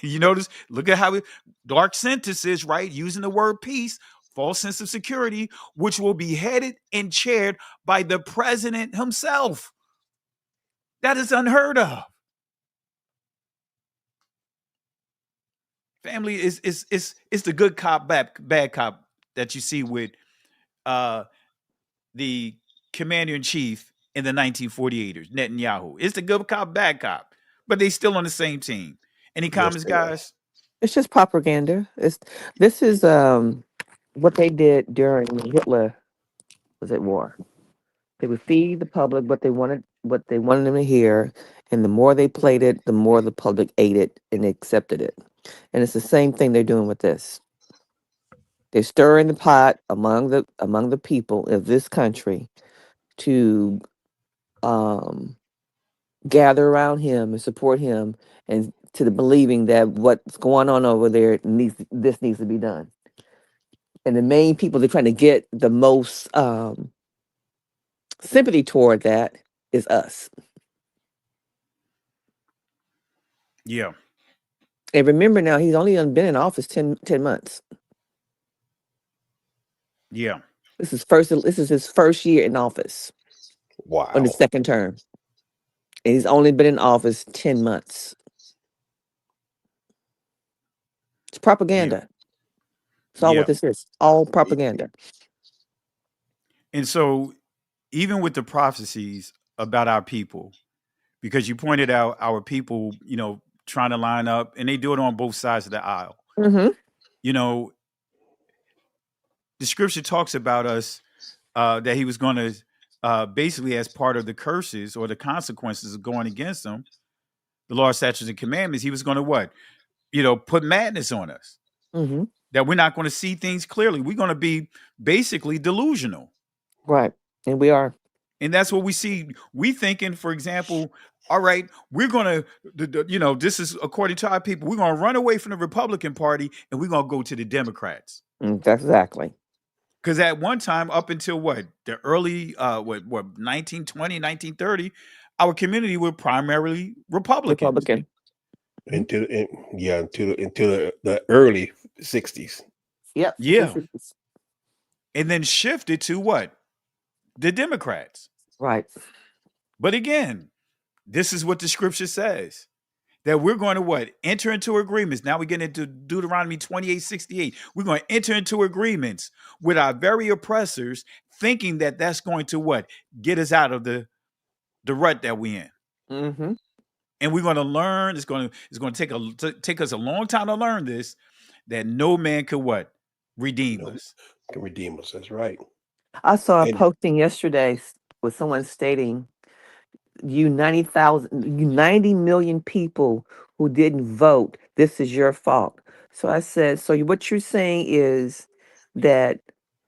Speaker 14: You notice, look at how dark sentences, right? Using the word peace, false sense of security, which will be headed and chaired by the president himself. That is unheard of. Family is the good cop, bad cop that you see with the commander in chief in the 1948ers, Netanyahu. It's the good cop, bad cop, but they still on the same team. Any comments, guys?
Speaker 2: It's just propaganda. This is what they did during Hitler was at war. They would feed the public what they wanted them to hear, and the more they played it, the more the public ate it and accepted it. And it's the same thing they're doing with this. They're stirring the pot among the people of this country to gather around him and support him, and to the believing that what's going on over there needs to be done. And the main people they're trying to get the most sympathy toward that is us.
Speaker 14: Yeah.
Speaker 2: And remember now, he's only been in office 10 months.
Speaker 14: Yeah.
Speaker 2: This is his first year in office.
Speaker 21: Wow.
Speaker 2: On the second term. And he's only been in office 10 months. It's propaganda. It's all what this is. All propaganda.
Speaker 14: And so even with the prophecies about our people, because you pointed out our people, trying to line up, and they do it on both sides of the aisle.
Speaker 2: Mm-hmm.
Speaker 14: The scripture talks about us, that he was going to, basically as part of the curses or the consequences of going against them, the law, statutes, and commandments, he was going to what? Put madness on us.
Speaker 2: Mm-hmm.
Speaker 14: That we're not going to see things clearly. We're going to be basically delusional.
Speaker 2: Right. And we are.
Speaker 14: And that's what we see. We thinking, for example, all right, we're going to, this is according to our people, we're going to run away from the Republican Party and we're going to go to the Democrats.
Speaker 2: That's exactly.
Speaker 14: Because at one time, up until the early, 1920, 1930, our community were primarily Republican.
Speaker 21: Until the early 60s.
Speaker 2: Yep.
Speaker 14: Yeah. And then shifted to what? The Democrats.
Speaker 2: Right.
Speaker 14: But again, this is what the scripture says, that we're going to what? Enter into agreements. Now we get into Deuteronomy 28:68. We're going to enter into agreements with our very oppressors, thinking that that's going to what? Get us out of the rut that we're in.
Speaker 2: Mm-hmm.
Speaker 14: And we're going to learn. It's going to take us a long time to learn this, that no man could what? Redeem us.
Speaker 21: Can redeem us. That's right.
Speaker 2: I saw a
Speaker 21: And
Speaker 2: posting yesterday with someone stating, you 90 million people who didn't vote, this is your fault. So I said, so what you're saying is that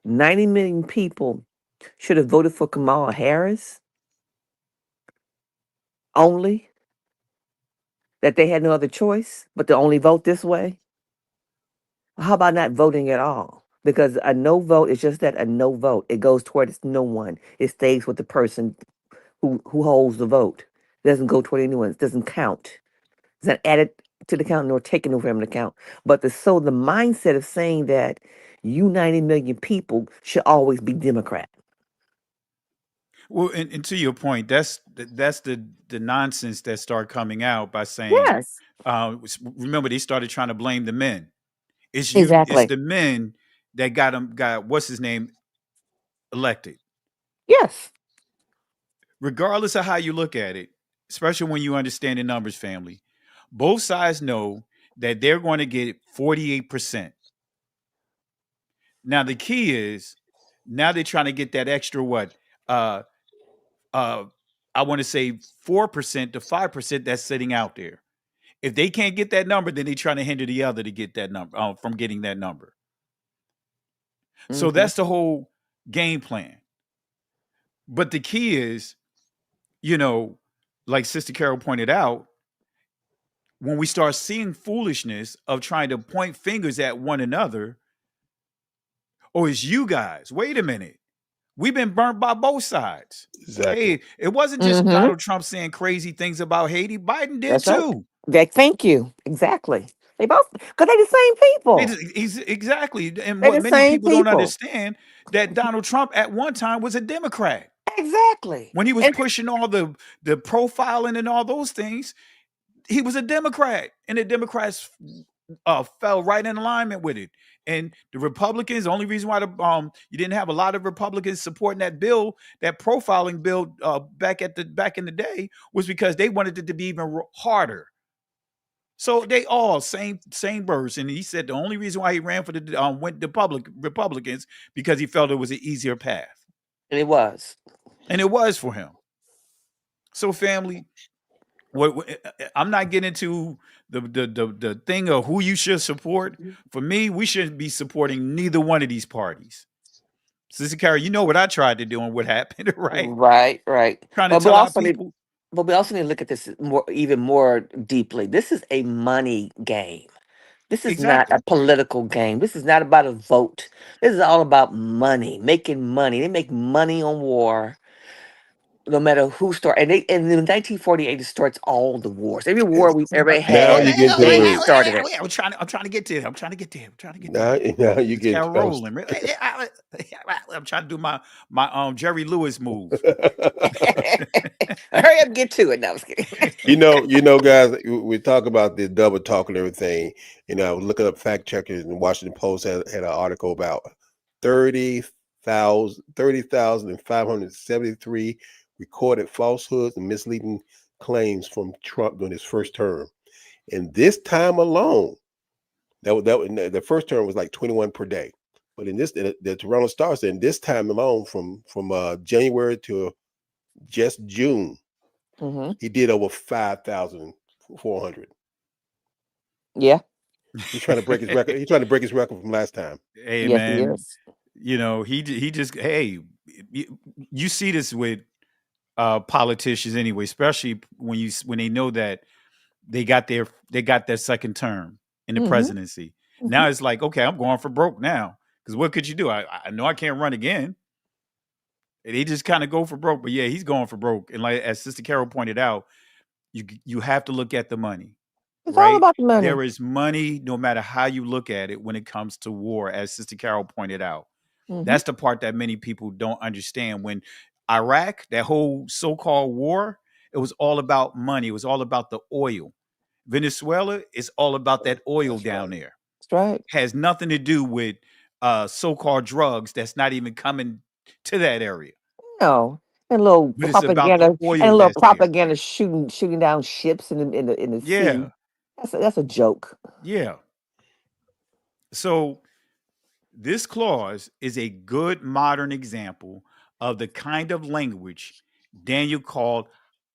Speaker 2: 90 million people should have voted for Kamala Harris only? That they had no other choice but to only vote this way? How about not voting at all? Because a no vote is just that, a no vote. It goes towards no one. It stays with the person who holds the vote. It doesn't go toward anyone. It doesn't count. It's not added to the count nor taken away from the count. But the mindset of saying that you 90 million people should always be Democrat.
Speaker 14: Well, and to your point, that's the nonsense that started coming out by saying,
Speaker 2: Yes.
Speaker 14: remember, they started trying to blame the men. It's
Speaker 2: Exactly.
Speaker 14: the men that got what's his name elected.
Speaker 2: Yes.
Speaker 14: Regardless of how you look at it, especially when you understand the numbers, family, both sides know that they're going to get 48%. Now the key is now they're trying to get that extra what? I want to say 4% to 5% that's sitting out there. If they can't get that number, then they're trying to hinder the other to get that number from getting that number. So that's the whole game plan. But the key is, like Sister Carol pointed out, when we start seeing foolishness of trying to point fingers at one another, it's you guys. Wait a minute. We've been burnt by both sides.
Speaker 21: Exactly.
Speaker 14: Hey, it wasn't just Donald Trump saying crazy things about Haiti. Biden did too.
Speaker 2: Right. Thank you. Exactly. They both, because they're the same people.
Speaker 14: Exactly. And
Speaker 2: They're
Speaker 14: what
Speaker 2: the
Speaker 14: many
Speaker 2: same
Speaker 14: people don't
Speaker 2: people.
Speaker 14: understand, that Donald Trump at one time was a Democrat.
Speaker 2: Exactly.
Speaker 14: When he was pushing all the profiling and all those things, he was a Democrat. And the Democrats fell right in alignment with it. And the Republicans, the only reason why you didn't have a lot of Republicans supporting that bill, that profiling bill back in the day, was because they wanted it to be even harder. So they all same birds. And he said the only reason why he ran for went to Republicans because he felt it was an easier path.
Speaker 2: And it was.
Speaker 14: And it was for him. So family, I'm not getting into the thing of who you should support. For me, we shouldn't be supporting neither one of these parties. Sister Carol, you know what I tried to do and what happened, right?
Speaker 2: Right.
Speaker 14: Trying to tell our people.
Speaker 2: But we also need to look at this even more deeply. This is a money game. This is not a political game. This is not about a vote. This is all about money, making money. They make money on war. No matter who started, and in 1948 it starts all the wars. Every war we've ever had, they started it.
Speaker 14: I'm trying to get to him.
Speaker 21: Now you get
Speaker 14: rolling. I'm trying to do my Jerry Lewis move.
Speaker 2: Hurry up, get to it. No, I was kidding.
Speaker 21: you know, guys, we talk about the double talk and everything. Looking up fact checkers, and Washington Post had an article about 30,573 recorded falsehoods and misleading claims from Trump during his first term. And this time alone, the first term was like 21 per day. But in this, the Toronto Star said, in this time alone, from January to just June, he did over 5,400.
Speaker 2: Yeah.
Speaker 21: He's trying to break his record. He's trying to break his record from last time.
Speaker 14: Hey,
Speaker 2: Yes,
Speaker 14: man,
Speaker 2: he is.
Speaker 14: he just, hey, you see this with politicians anyway, especially when they know that they got their second term in the presidency. Now it's like, okay, I'm going for broke now, because what could you do? I know I can't run again. And they just kind of go for broke. But yeah, he's going for broke. And like as Sister Carol pointed out, you have to look at the money.
Speaker 2: It's all about the money.
Speaker 14: There is money no matter how you look at it when it comes to war, as Sister Carol pointed out. That's the part that many people don't understand. When Iraq, that whole so-called war, it was all about money. It was all about the oil. Venezuela is all about that oil down there.
Speaker 2: That's right.
Speaker 14: Has nothing to do with so-called drugs that's not even coming to that area.
Speaker 2: No, and a little
Speaker 14: But it's about the
Speaker 2: propaganda and a
Speaker 14: oil
Speaker 2: little
Speaker 14: that's there.
Speaker 2: propaganda shooting down ships in the sea.
Speaker 14: Yeah.
Speaker 2: That's a joke.
Speaker 14: Yeah. So this clause is a good modern example of the kind of language Daniel called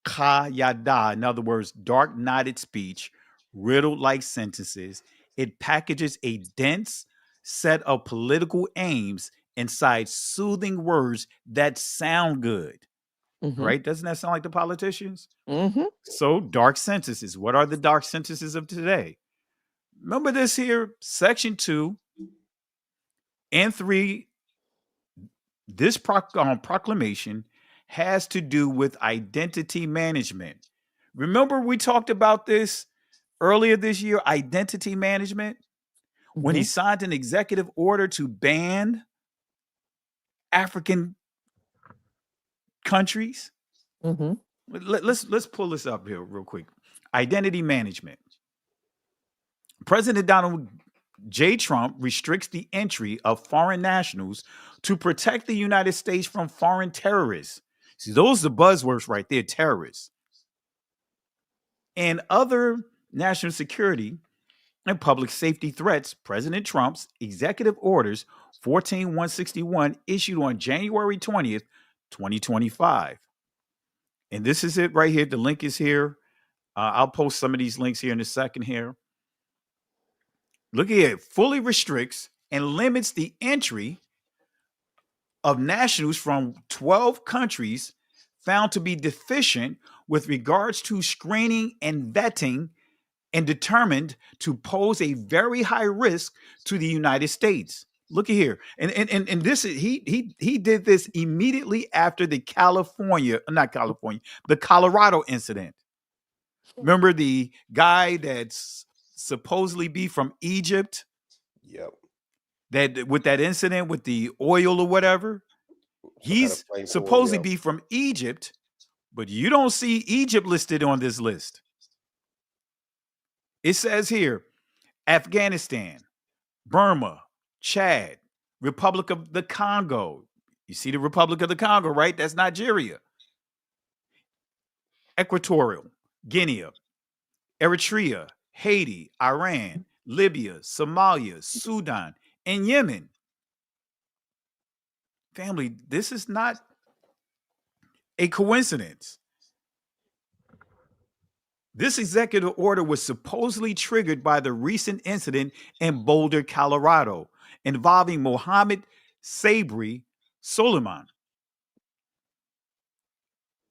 Speaker 14: kayada, in other words, dark knotted speech, riddled like sentences. It packages a dense set of political aims inside soothing words that sound good. Right? Doesn't that sound like the politicians? So dark sentences. What are the dark sentences of today? Remember this here, section 2 and 3. This proclamation has to do with identity management. Remember we talked about this earlier this year, identity management, when he signed an executive order to ban African countries. Let's pull this up here real quick. Identity management. President Donald J. Trump restricts the entry of foreign nationals to protect the United States from foreign terrorists. See, those are the buzzwords right there, terrorists. And other national security and public safety threats. President Trump's executive orders 14161 issued on January 20th, 2025. And this is it right here. The link is here. I'll post some of these links here in a second here. Look at it. Fully restricts and limits the entry of nationals from 12 countries found to be deficient with regards to screening and vetting and determined to pose a very high risk to the United States. Look at here. And this is he did this immediately after the Colorado incident. Remember the guy that's supposedly be from Egypt?
Speaker 21: Yep.
Speaker 14: That with that incident with the oil or whatever. He's supposedly be from Egypt, but you don't see Egypt listed on this list. It says here, Afghanistan, Burma, Chad, Republic of the Congo. You see the Republic of the Congo, right? That's Nigeria. Equatorial Guinea, Eritrea, Haiti, Iran, Libya, Somalia, Sudan, and Yemen. Family, this is not a coincidence. This executive order was supposedly triggered by the recent incident in Boulder, Colorado, involving Mohammed Sabri Suleiman.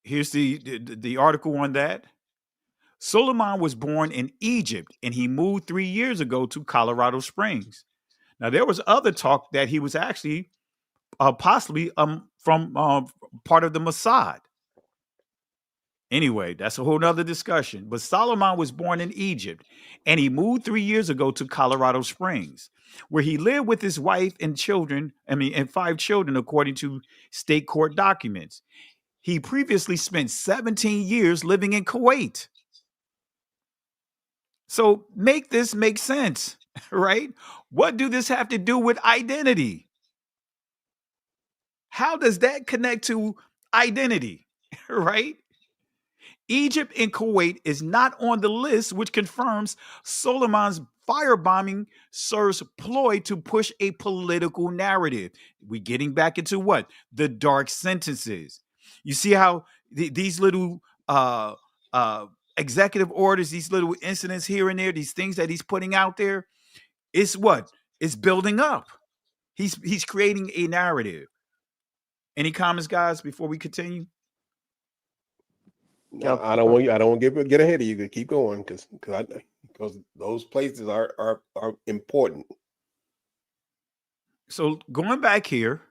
Speaker 14: Here's the article on that. Suleiman was born in Egypt, and he moved 3 years ago to Colorado Springs. Now, there was other talk that he was actually possibly from part of the Mossad. Anyway, that's a whole nother discussion. But Solomon was born in Egypt, and he moved 3 years ago to Colorado Springs, where he lived with his wife and children, and 5 children, according to state court documents. He previously spent 17 years living in Kuwait. So make this make sense, right? What do this have to do with identity? How does that connect to identity, right? Egypt and Kuwait is not on the list, which confirms Suleiman's firebombing serves ploy to push a political narrative. We're getting back into what? The dark sentences. You see how these little executive orders, these little incidents here and there, these things that he's putting out there, it's what? It's building up. He's creating a narrative. Any comments, guys, before we continue?
Speaker 21: No, I don't want to get ahead of you. Keep going because those places are important.
Speaker 14: So going back here,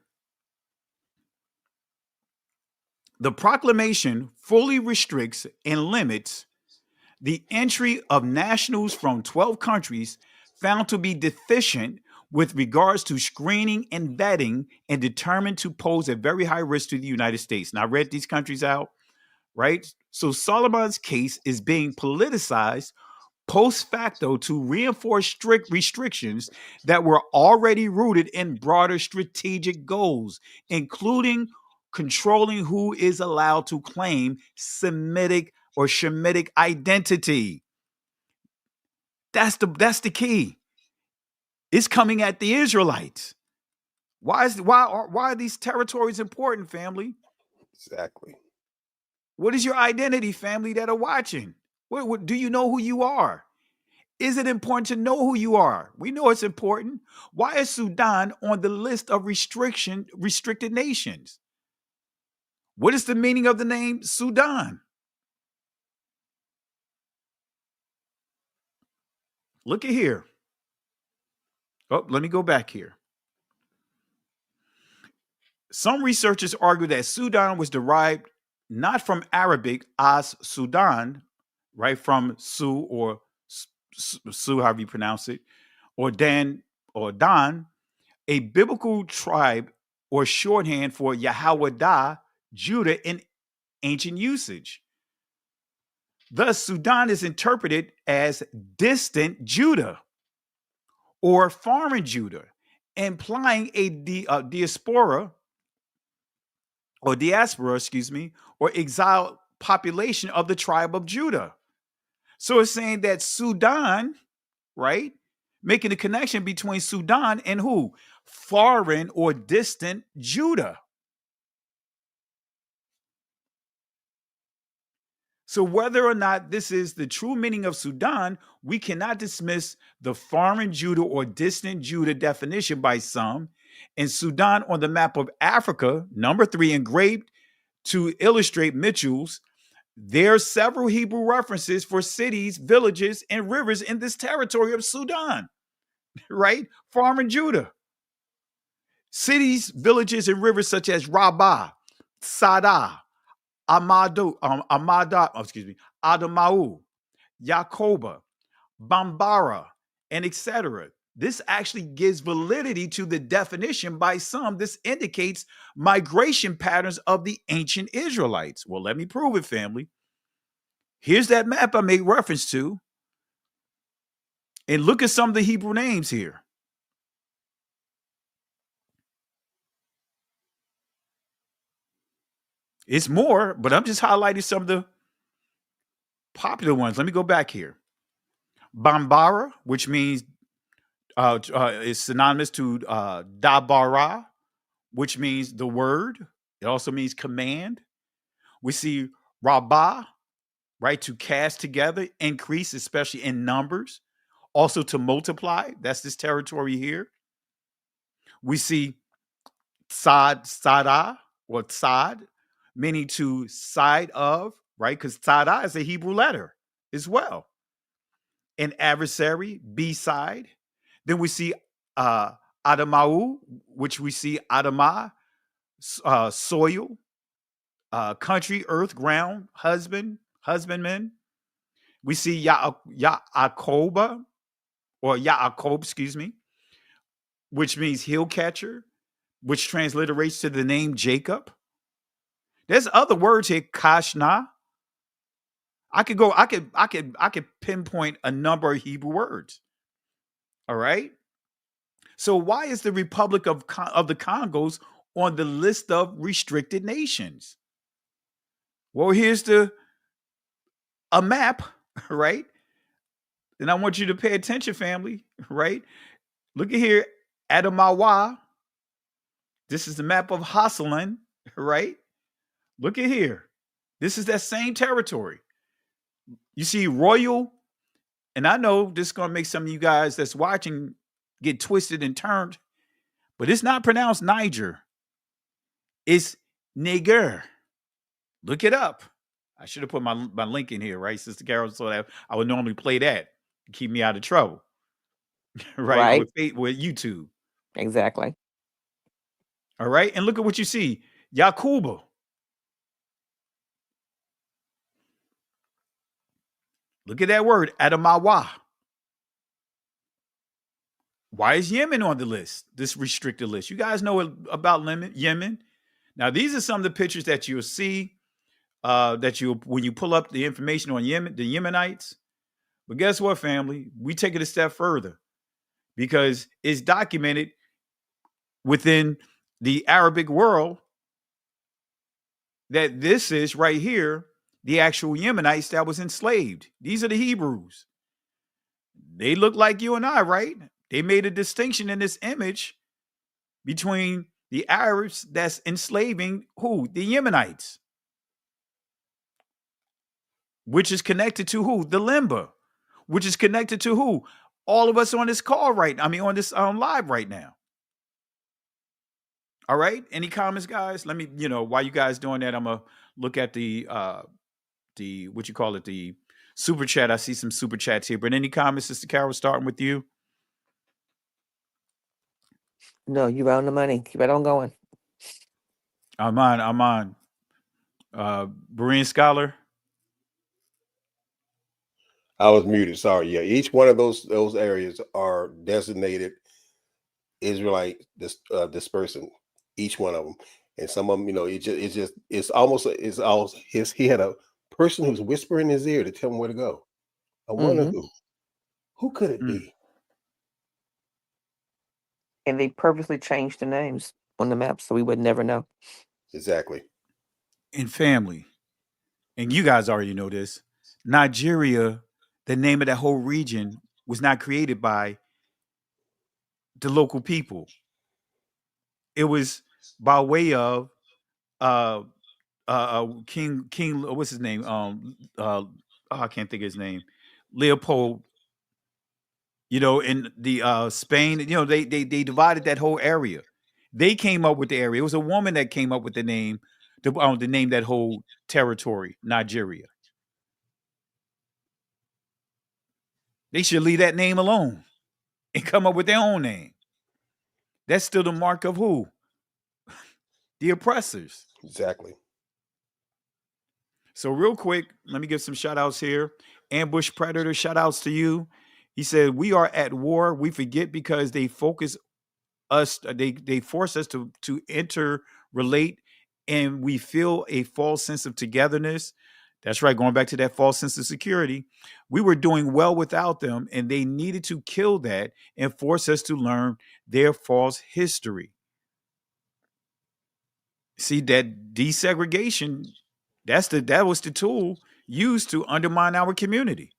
Speaker 14: the proclamation fully restricts and limits the entry of nationals from 12 countries found to be deficient with regards to screening and vetting and determined to pose a very high risk to the United States. Now, I read these countries out, right? So Solomon's case is being politicized post facto to reinforce strict restrictions that were already rooted in broader strategic goals, including controlling who is allowed to claim Semitic or Shemitic identity. That's the key. It's coming at the Israelites. Why are these territories important, family?
Speaker 21: Exactly.
Speaker 14: What is your identity, family that are watching? What do you know who you are? Is it important to know who you are? We know it's important. Why is Sudan on the list of restricted nations? What is the meaning of the name Sudan? Look at here. Oh, let me go back here. Some researchers argue that Sudan was derived not from Arabic as Sudan, right, from Su or Su, however you pronounce it, or Dan, a biblical tribe or shorthand for Yahweh, Judah in ancient usage. Thus, Sudan is interpreted as distant Judah or foreign Judah, implying a diaspora, or exiled population of the tribe of Judah. So it's saying that Sudan, right, making a connection between Sudan and who? Foreign or distant Judah. So whether or not this is the true meaning of Sudan, we cannot dismiss the foreign Judah or distant Judah definition by some. And Sudan on the map of Africa, number 3, engraved to illustrate Mitchell's, there are several Hebrew references for cities, villages, and rivers in this territory of Sudan, right? Foreign Judah. Cities, villages, and rivers such as Rabbah, Sadah, Adamahu, Yakoba, Bambara, and etc. This actually gives validity to the definition by some. This indicates migration patterns of the ancient Israelites. Well, let me prove it, family. Here's that map I made reference to. And look at some of the Hebrew names here. It's more, but I'm just highlighting some of the popular ones. Let me go back here. Bambara, which means is synonymous to Dabara, which means the word. It also means command. We see Rabbah, right, to cast together, increase, especially in numbers. Also to multiply. That's this territory here. We see Sada, or Tzad, meaning to side of, right? Because Tzada is a Hebrew letter as well. An adversary, B-side. Then we see Adamahu, which we see Adamah, soil, country, earth, ground, husbandman. We see Yaakov, which means hill catcher, which transliterates to the name Jacob. There's other words here, Kashna. I could pinpoint a number of Hebrew words. All right. So why is the Republic of the Congos on the list of restricted nations? Well, here's a map, right? And I want you to pay attention, family, right? Look at here, Adamawa. This is the map of Haslan, right? Look at here. This is that same territory. You see royal, and I know this is going to make some of you guys that's watching get twisted and turned, but it's not pronounced Niger. It's Niger. Look it up. I should have put my link in here, right, Sister Carol, so that I would normally play that to keep me out of trouble, right? With YouTube.
Speaker 2: Exactly.
Speaker 14: All right, and look at what you see. Yakuba. Look at that word, Adamawa. Why is Yemen on the list, this restricted list? You guys know about Yemen. Now, these are some of the pictures that you'll see when you pull up the information on Yemen, the Yemenites. But guess what, family? We take it a step further because it's documented within the Arabic world that this is right here the actual Yemenites that was enslaved. These are the Hebrews. They look like you and I, right? They made a distinction in this image between the Arabs that's enslaving who? The Yemenites. Which is connected to who? The Limba. Which is connected to who? All of us on this call on this live right now. All right. Any comments, guys? Let me, while you guys doing that, I'm gonna look at the the super chat. I see some super chats here. But any comments, Sister Carol, starting with you?
Speaker 2: No, you're on the money. Keep it on going.
Speaker 14: I'm on. Berean Scholar.
Speaker 21: I was muted. Sorry. Yeah, each one of those areas are designated Israelite dispersing. Each one of them, and some of them, it's almost he had a person who's whispering in his ear to tell him where to go. I wonder who could it be?
Speaker 2: And they purposely changed the names on the map so we would never know.
Speaker 21: Exactly.
Speaker 14: In family, and you guys already know this, Nigeria, the name of that whole region was not created by the local people. It was by way of King, what's his name? I can't think of his name. Leopold. In the Spain, they divided that whole area. They came up with the area. It was a woman that came up with the name to name that whole territory, Nigeria. They should leave that name alone and come up with their own name. That's still the mark of who? The oppressors.
Speaker 21: Exactly.
Speaker 14: So real quick, let me give some shout outs here. Ambush Predator, shout outs to you. He said, we are at war. We forget because they focus us. They force us to interrelate, and we feel a false sense of togetherness. That's right. Going back to that false sense of security. We were doing well without them, and they needed to kill that and force us to learn their false history. See, that desegregation, that was the tool used to undermine our community.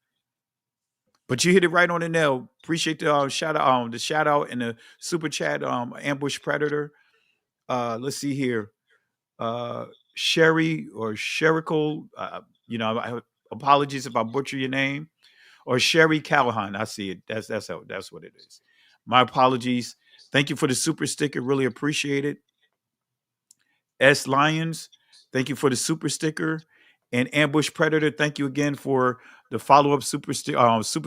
Speaker 14: But you hit it right on the nail. Appreciate the shout out and the super chat, Ambush Predator. Let's see here. Sherry or Sherrical, apologies if I butcher your name. Or Sherry Callahan. I see it. That's what it is. My apologies. Thank you for the super sticker. Really appreciate it. S. Lyons, thank you for the super sticker. And Ambush Predator, thank you again for the follow-up super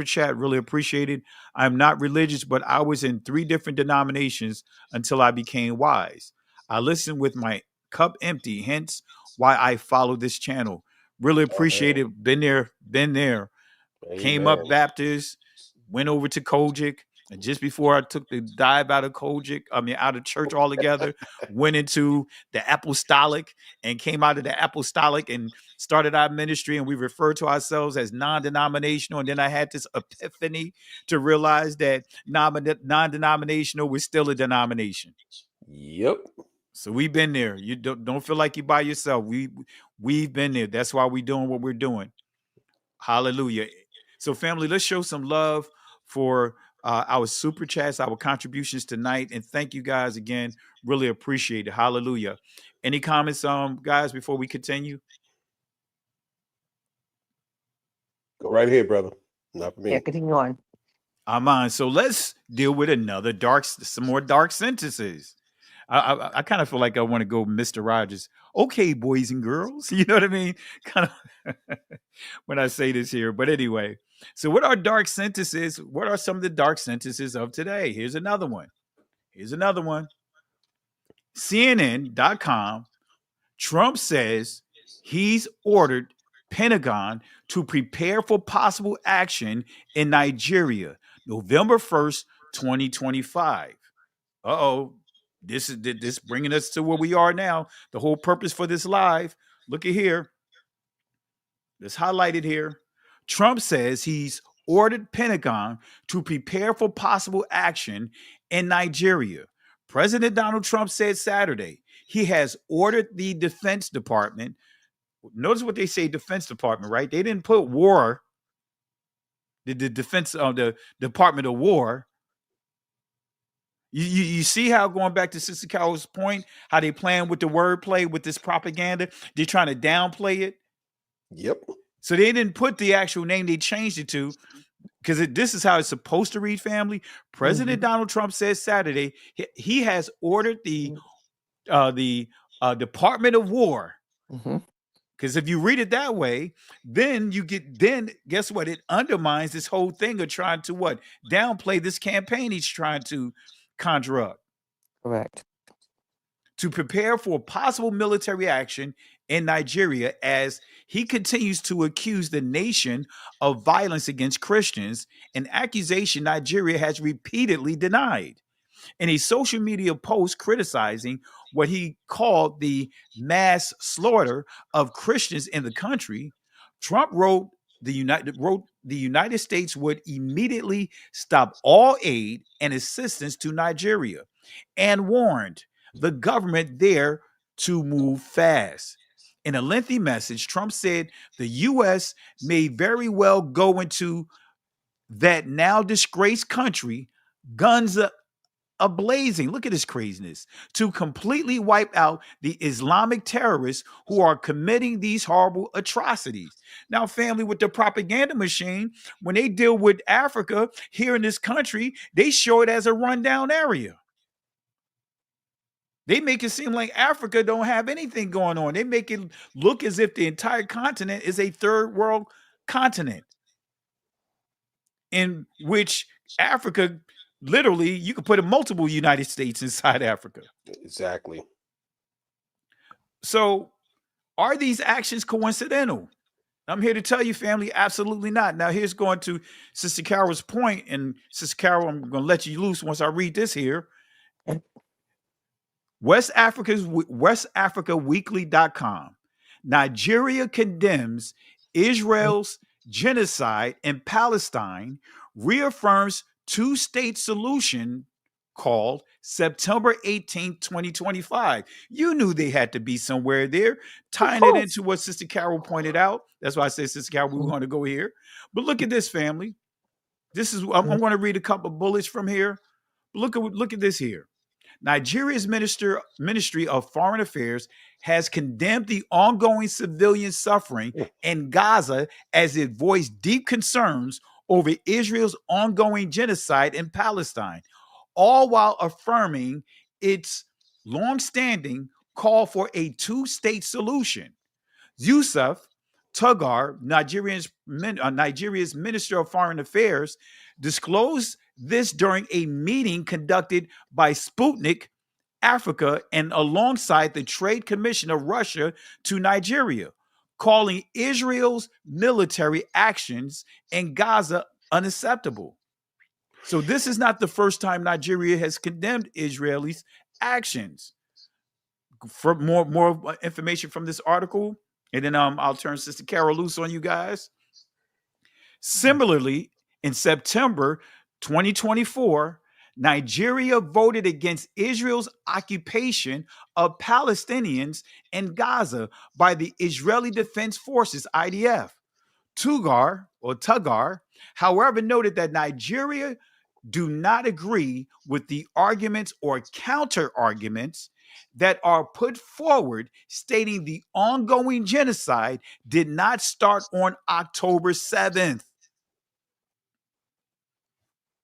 Speaker 14: chat. Really appreciate it. I'm not religious, but I was in 3 different denominations until I became wise. I listened with my cup empty, hence why I follow this channel. Really appreciate it. Been there. Amen. Came up Baptist, went over to Kojic. And just before I took the dive out of out of church altogether, went into the apostolic and came out of the apostolic and started our ministry. And we refer to ourselves as non-denominational. And then I had this epiphany to realize that non-denominational was still a denomination.
Speaker 21: Yep.
Speaker 14: So we've been there. You don't feel like you're by yourself. We've been there. That's why we're doing what we're doing. Hallelujah. So family, let's show some love for our super chats, our contributions tonight. And thank you guys again. Really appreciate it. Hallelujah. Any comments, guys, before we continue?
Speaker 21: Go right ahead, brother. Not for me.
Speaker 2: Yeah, continue on.
Speaker 14: I'm on. So let's deal with some more dark sentences. I kind of feel like I want to go Mr. Rogers. Okay, boys and girls. You know what I mean? Kind of when I say this here. But anyway, so what are dark sentences? What are some of the dark sentences of today? Here's another one. CNN.com. Trump says he's ordered Pentagon to prepare for possible action in Nigeria, November 1st, 2025. Uh-oh. This is bringing us to where we are now. The whole purpose for this live. Look at here. Let's highlight it here. Trump says he's ordered Pentagon to prepare for possible action in Nigeria. President Donald Trump said Saturday he has ordered the Defense Department. Notice what they say, Defense Department, right? They didn't put war, the Defense of the Department of War. You see how, going back to Sister Carol's point, how they playing with the wordplay with this propaganda? They're trying to downplay it.
Speaker 21: Yep.
Speaker 14: So they didn't put the actual name, they changed it to, because this is how it's supposed to read, family. President Donald Trump said Saturday he has ordered the Department of War. Because if you read it that way, then guess what? It undermines this whole thing of trying to what? Downplay this campaign he's trying to conjure up.
Speaker 2: Correct.
Speaker 14: To prepare for possible military action in Nigeria as he continues to accuse the nation of violence against Christians, an accusation Nigeria has repeatedly denied. In a social media post criticizing what he called the mass slaughter of Christians in the country, Trump wrote the United States would immediately stop all aid and assistance to Nigeria and warned the government there to move fast. In a lengthy message, Trump said the U.S. may very well go into that now disgraced country, guns ablazing. Look at this craziness, to completely wipe out the Islamic terrorists who are committing these horrible atrocities. Now, family, with the propaganda machine, when they deal with Africa here in this country, they show it as a rundown area. They make it seem like Africa don't have anything going on. They make it look as if the entire continent is a third world continent in which Africa, literally, you could put a multiple United States inside Africa.
Speaker 21: Exactly.
Speaker 14: So are these actions coincidental? I'm here to tell you, family, absolutely not. Now, here's going to Sister Carol's point, and Sister Carol, I'm going to let you loose once I read this here. WestAfricaWeekly.com. Nigeria condemns Israel's genocide in Palestine, reaffirms two-state solution called September 18, 2025. You knew they had to be somewhere there, tying it into what Sister Carol pointed out. That's why I said, Sister Carol, we were going to go here. But look at this, family. This is, I'm going to read a couple of bullets from here. Look at this here. Nigeria's Ministry of Foreign Affairs has condemned the ongoing civilian suffering in Gaza as it voiced deep concerns over Israel's ongoing genocide in Palestine, all while affirming its longstanding call for a two-state solution. Yusuf Tugar, Nigeria's Minister of Foreign Affairs, disclosed this during a meeting conducted by Sputnik Africa and alongside the Trade Commission of Russia to Nigeria, calling Israel's military actions in Gaza unacceptable. So this is not the first time Nigeria has condemned Israelis' actions. For more information from this article, and then I'll turn Sister Carol loose on you guys. Similarly, in September 2024, Nigeria voted against Israel's occupation of Palestinians in Gaza by the Israeli Defense Forces, IDF. Tugar, however, noted that Nigeria do not agree with the arguments or counter arguments that are put forward, stating the ongoing genocide did not start on October 7th.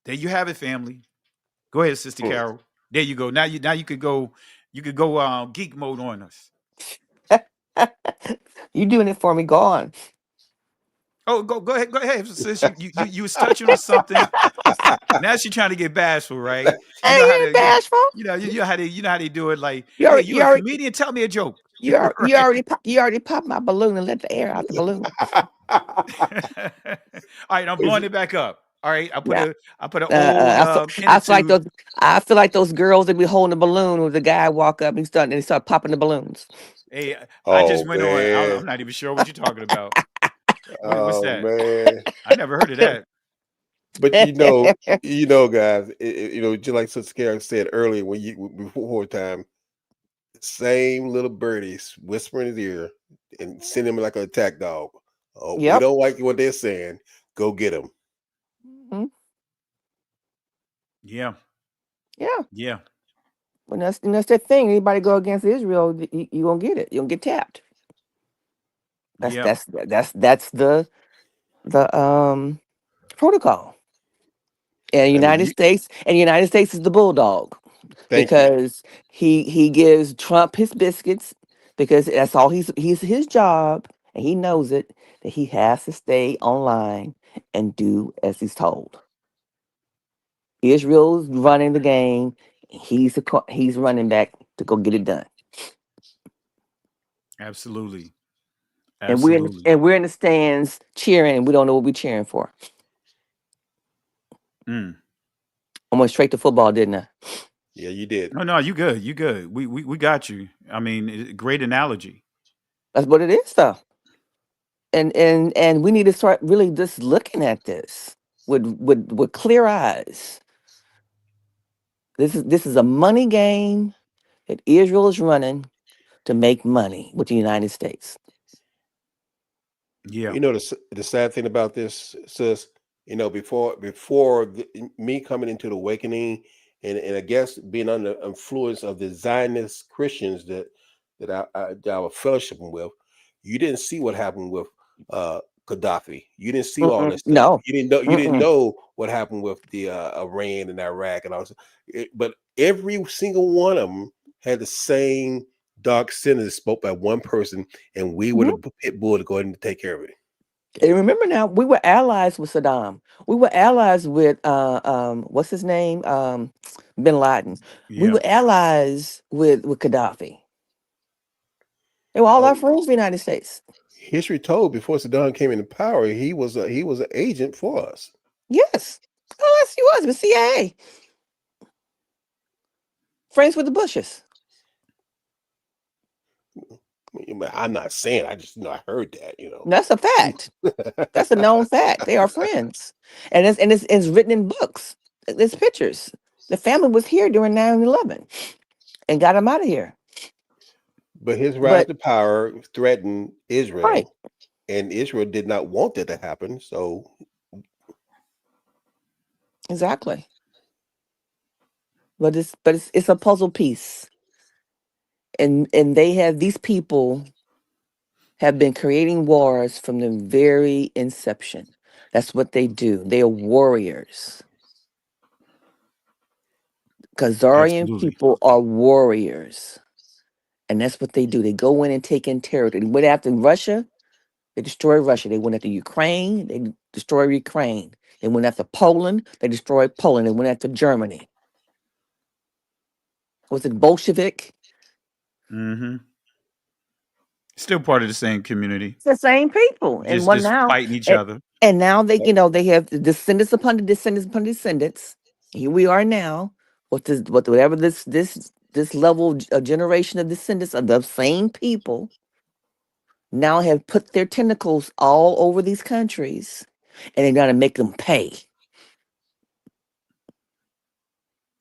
Speaker 14: There you have it, family. Go ahead, Sister Carol. There you go. Now you could go geek mode on us.
Speaker 2: You doing it for me? Go on.
Speaker 14: Oh, go ahead, sis. You was touching on something. Now she's trying to get bashful, right?
Speaker 2: Bashful.
Speaker 14: You know how they do it. Like,
Speaker 2: you
Speaker 14: a comedian, tell me a joke.
Speaker 2: You already popped my balloon and let the air out the balloon.
Speaker 14: All right, I'm blowing it back up. All right, I put an old.
Speaker 2: I feel like those girls that be holding the balloon when the guy walk up and start popping the balloons.
Speaker 14: Hey, I just went on. I'm not even sure what you're talking about. What's that?
Speaker 21: Man.
Speaker 14: I never heard of that.
Speaker 21: But guys, just like Sister Karen said earlier, before time, same little birdies whisper in his ear and send him like an attack dog. Oh, we
Speaker 2: Yep.
Speaker 21: don't like what they're saying. Go get them.
Speaker 2: Mhm.
Speaker 14: Yeah.
Speaker 2: Yeah.
Speaker 14: Yeah.
Speaker 2: When that's the thing. Anybody go against Israel, you gonna get it. You gonna get tapped. That's
Speaker 14: Yeah.
Speaker 2: that's the protocol. And
Speaker 21: I mean,
Speaker 2: United States is the bulldog
Speaker 21: thank you.
Speaker 2: because he gives Trump his biscuits because that's all he's his job and he knows it that he has to stay online and do as he's told. Israel's running the game. He's running back to go get it done.
Speaker 14: Absolutely.
Speaker 2: And
Speaker 14: Absolutely.
Speaker 2: we're in the stands cheering and we don't know what we're cheering for.
Speaker 14: Mm.
Speaker 2: I went straight to football, didn't I?
Speaker 21: Yeah, you did.
Speaker 14: No, you good. You good. We got you. I mean, great analogy.
Speaker 2: That's what it is though. And we need to start really just looking at this with clear eyes. This is a money game that Israel is running to make money with the United States.
Speaker 14: Yeah.
Speaker 21: The sad thing about this, sis, before me coming into the awakening, and I guess being under influence of the Zionist Christians that I was fellowshipping with, you didn't see what happened with Gaddafi. You didn't see all
Speaker 2: Mm-mm,
Speaker 21: this stuff.
Speaker 2: no.
Speaker 21: You didn't
Speaker 2: Mm-mm.
Speaker 21: know what happened with the Iran and Iraq and all this. But every single one of them had the same dark sentence spoke by one person, and we were
Speaker 2: Mhm.
Speaker 21: the pit bull to go ahead and take care of it.
Speaker 2: And remember now, we were allies with Saddam. We were allies with what's his name? Bin Laden. We
Speaker 14: Yeah.
Speaker 2: were allies with Gaddafi. They were all our
Speaker 21: Oh,
Speaker 2: friends in the United States.
Speaker 21: history told before Saddam came into power, he was an agent for us.
Speaker 2: Yes. Oh, yes, he was with CIA. Friends with the Bushes.
Speaker 21: I'm not saying. I just I heard that.
Speaker 2: That's a fact. That's a known fact. They are friends. And it's written in books. There's pictures. The family was here during 9/11 and got him out of here.
Speaker 21: But his rise
Speaker 2: But
Speaker 21: to power threatened
Speaker 2: right,
Speaker 21: Israel, and Israel did not want that to happen. So
Speaker 2: exactly. But it's a puzzle piece. And they have these people have been creating wars from the very inception. That's what they do. They are warriors. Khazarian
Speaker 14: Absolutely.
Speaker 2: people are warriors. And that's what they do. They go in and take in territory. They went after Russia, they destroyed Russia. They went after Ukraine, they destroyed Ukraine. They went after Poland, they destroyed Poland. They went after Germany. Was it Bolshevik?
Speaker 14: Mm-hmm. Still part of the same community.
Speaker 2: It's the same people. And one
Speaker 14: Just
Speaker 2: now,
Speaker 14: fighting each
Speaker 2: and,
Speaker 14: other.
Speaker 2: and now they have the descendants upon the descendants upon descendants. Here we are now. Whatever this level of generation of descendants of the same people now have put their tentacles all over these countries, and they're gonna make them pay.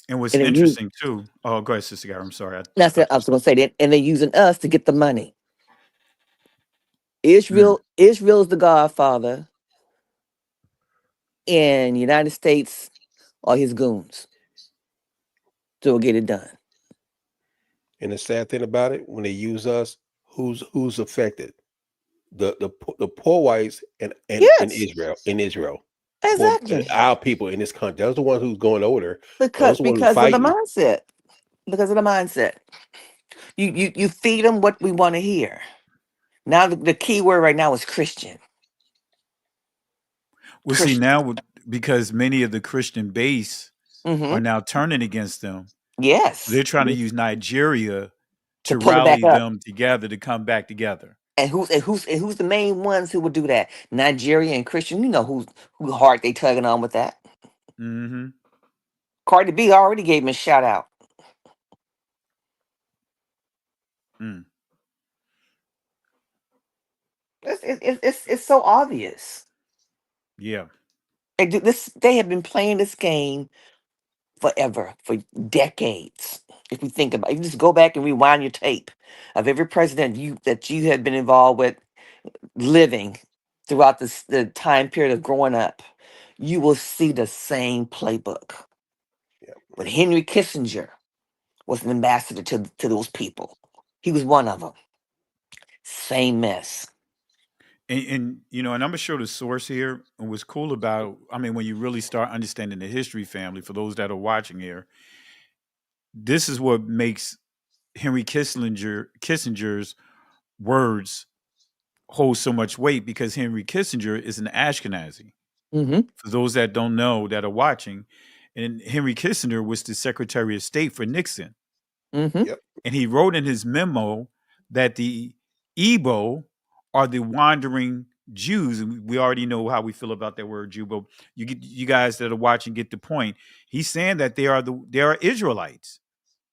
Speaker 14: And what's
Speaker 2: And they use
Speaker 14: interesting too. Oh, go ahead, Sister Gary. I'm sorry. I
Speaker 2: that's it.
Speaker 14: stopped
Speaker 2: I
Speaker 14: you.
Speaker 2: was gonna say that, and they're using us to get the money.
Speaker 14: Mm.
Speaker 2: Israel's the godfather, and United States are his goons. So we'll get it done.
Speaker 21: and the sad thing about it, when they use us, who's affected? The poor whites in
Speaker 2: Yes,
Speaker 21: Israel. Poor,
Speaker 2: exactly.
Speaker 21: our people in this country. Those are the ones who's going over there.
Speaker 2: Because
Speaker 21: Those are the ones who
Speaker 2: because of the
Speaker 21: fighting.
Speaker 2: mindset. Because of the mindset. You feed them what we want to hear. Now the key word right now is Christian.
Speaker 14: Well, see,
Speaker 2: Christian.
Speaker 14: now because many of the Christian base
Speaker 2: Hmm.
Speaker 14: are now turning against them,
Speaker 2: Yes.
Speaker 14: they're trying to use Nigeria
Speaker 2: To
Speaker 14: to
Speaker 2: pull it back
Speaker 14: rally
Speaker 2: up.
Speaker 14: them together to come back together.
Speaker 2: And who's the main ones who would do that? Nigeria and Christian. You know who hard they tugging on with that.
Speaker 14: Mm-hmm.
Speaker 2: Cardi B already gave him a shout out.
Speaker 14: Mm.
Speaker 2: It's so obvious.
Speaker 14: Yeah.
Speaker 2: They have been playing this game forever, for decades. If we think about it, you just go back and rewind your tape of every president that you had been involved with living throughout the time period of growing up, you will see the same playbook. But Henry Kissinger was an ambassador to those people. He was one of them. Same mess.
Speaker 14: And you know, and I'm gonna show the source here. And what's cool about, I mean, when you really start understanding the history, family, for those that are watching here, this is what makes Henry Kissinger's words hold so much weight, because Henry Kissinger is an Ashkenazi.
Speaker 2: Mm-hmm.
Speaker 14: For those that don't know, that are watching, and Henry Kissinger was the Secretary of State for Nixon.
Speaker 2: Mm-hmm.
Speaker 14: And he wrote in his memo that the Igbo are the wandering Jews. And we already know how we feel about that word Jew, but you guys that are watching get the point. He's saying that they are Israelites.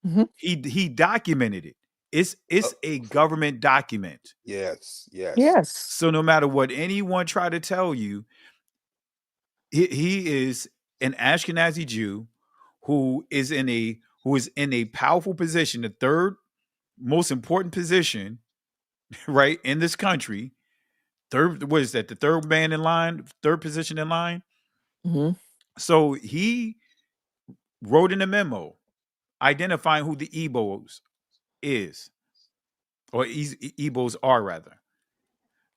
Speaker 2: Mm-hmm.
Speaker 14: He documented it. It's a government document.
Speaker 21: Yes.
Speaker 2: Yes.
Speaker 14: So no matter what anyone try to tell you, he is an Ashkenazi Jew who is in a powerful position, the third most important position, right, in this country. What is that? The third man in line, third position in line.
Speaker 2: Mm-hmm.
Speaker 14: So he wrote in a memo identifying who the Igbos is, or Igbos are rather.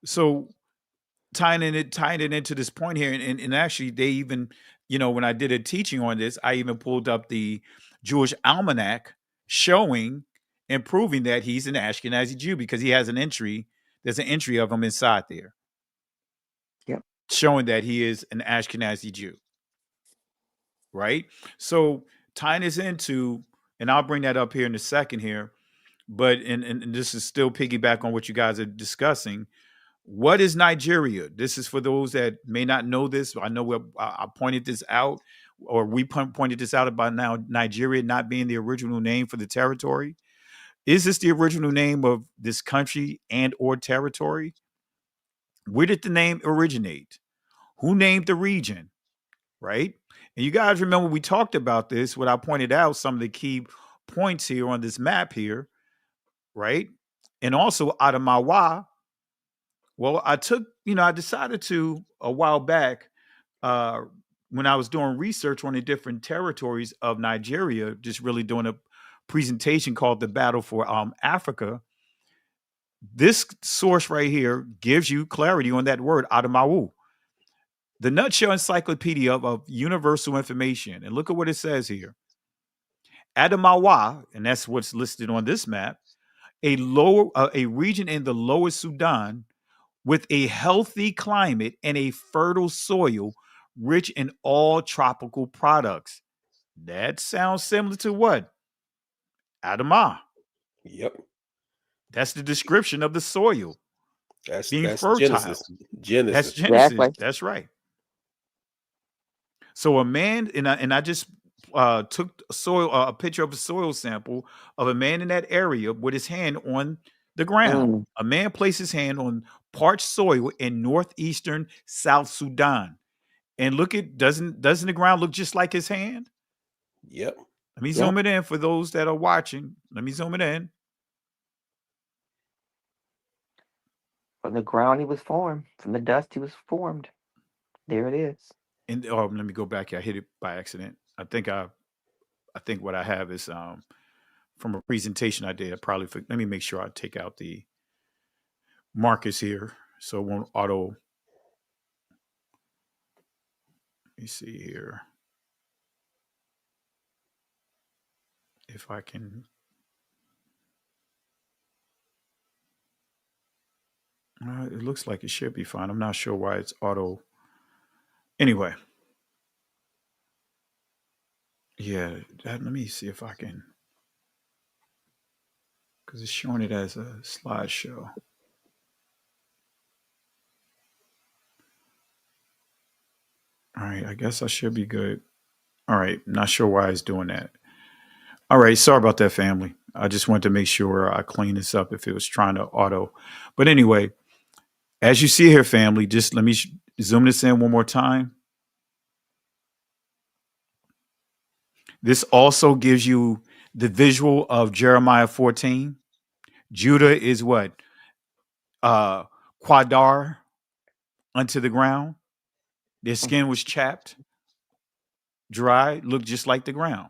Speaker 14: So tying it into this point here, and actually they even, you know, when I did a teaching on this, I even pulled up the Jewish almanac showing and proving that he's an Ashkenazi Jew, because he has an entry. There's an entry of him inside there.
Speaker 2: Yep.
Speaker 14: Showing that he is an Ashkenazi Jew. Right? So tying this into, and I'll bring that up here in a second here, but and this is still piggyback on what you guys are discussing. What is Nigeria? This is for those that may not know this. I know I pointed this out, or we pointed this out about now Nigeria not being the original name for the territory. Is this the original name of this country and or territory? Where did the name originate? Who named the region? Right? And you guys remember we talked about this when I pointed out some of the key points here on this map here, right? And also Adamawa. Well, I decided to, a while back, when I was doing research on the different territories of Nigeria, just really doing a presentation called The Battle for Africa. This source right here gives you clarity on that word, Adamawu. The Nutshell Encyclopedia of Universal Information. And look at what it says here. Adamawa, and that's what's listed on this map, a region in the lower Sudan with a healthy climate and a fertile soil rich in all tropical products. That sounds similar to what? Adama.
Speaker 21: Yep.
Speaker 14: That's the description of the soil.
Speaker 21: That's
Speaker 14: fertile.
Speaker 21: Genesis.
Speaker 14: That's Genesis.
Speaker 2: Exactly.
Speaker 14: That's right. So a man, and I just took a picture of a soil sample of a man in that area with his hand on the ground. A man placed his hand on parched soil in northeastern South Sudan. And look at, doesn't the ground look just like his hand?
Speaker 21: Yep.
Speaker 14: Let me zoom it in for those that are watching. Let me zoom it in.
Speaker 2: From the ground he was formed. From the dust he was formed. There it is.
Speaker 14: And let me go back here. I hit it by accident. I think what I have is from a presentation I did. Let me make sure I take out the markers here so it won't auto. Let me see here if I can. It looks like it should be fine. I'm not sure why it's auto. Anyway. Yeah, let me see if I can. Because it's showing it as a slideshow. All right, I guess I should be good. All right, not sure why it's doing that. All right, sorry about that, family. I just wanted to make sure I clean this up if it was trying to auto. But anyway, as you see here, family, just let me zoom this in one more time. This also gives you the visual of Jeremiah 14. Judah is what? Quadar unto the ground. Their skin was chapped, dry, looked just like the ground.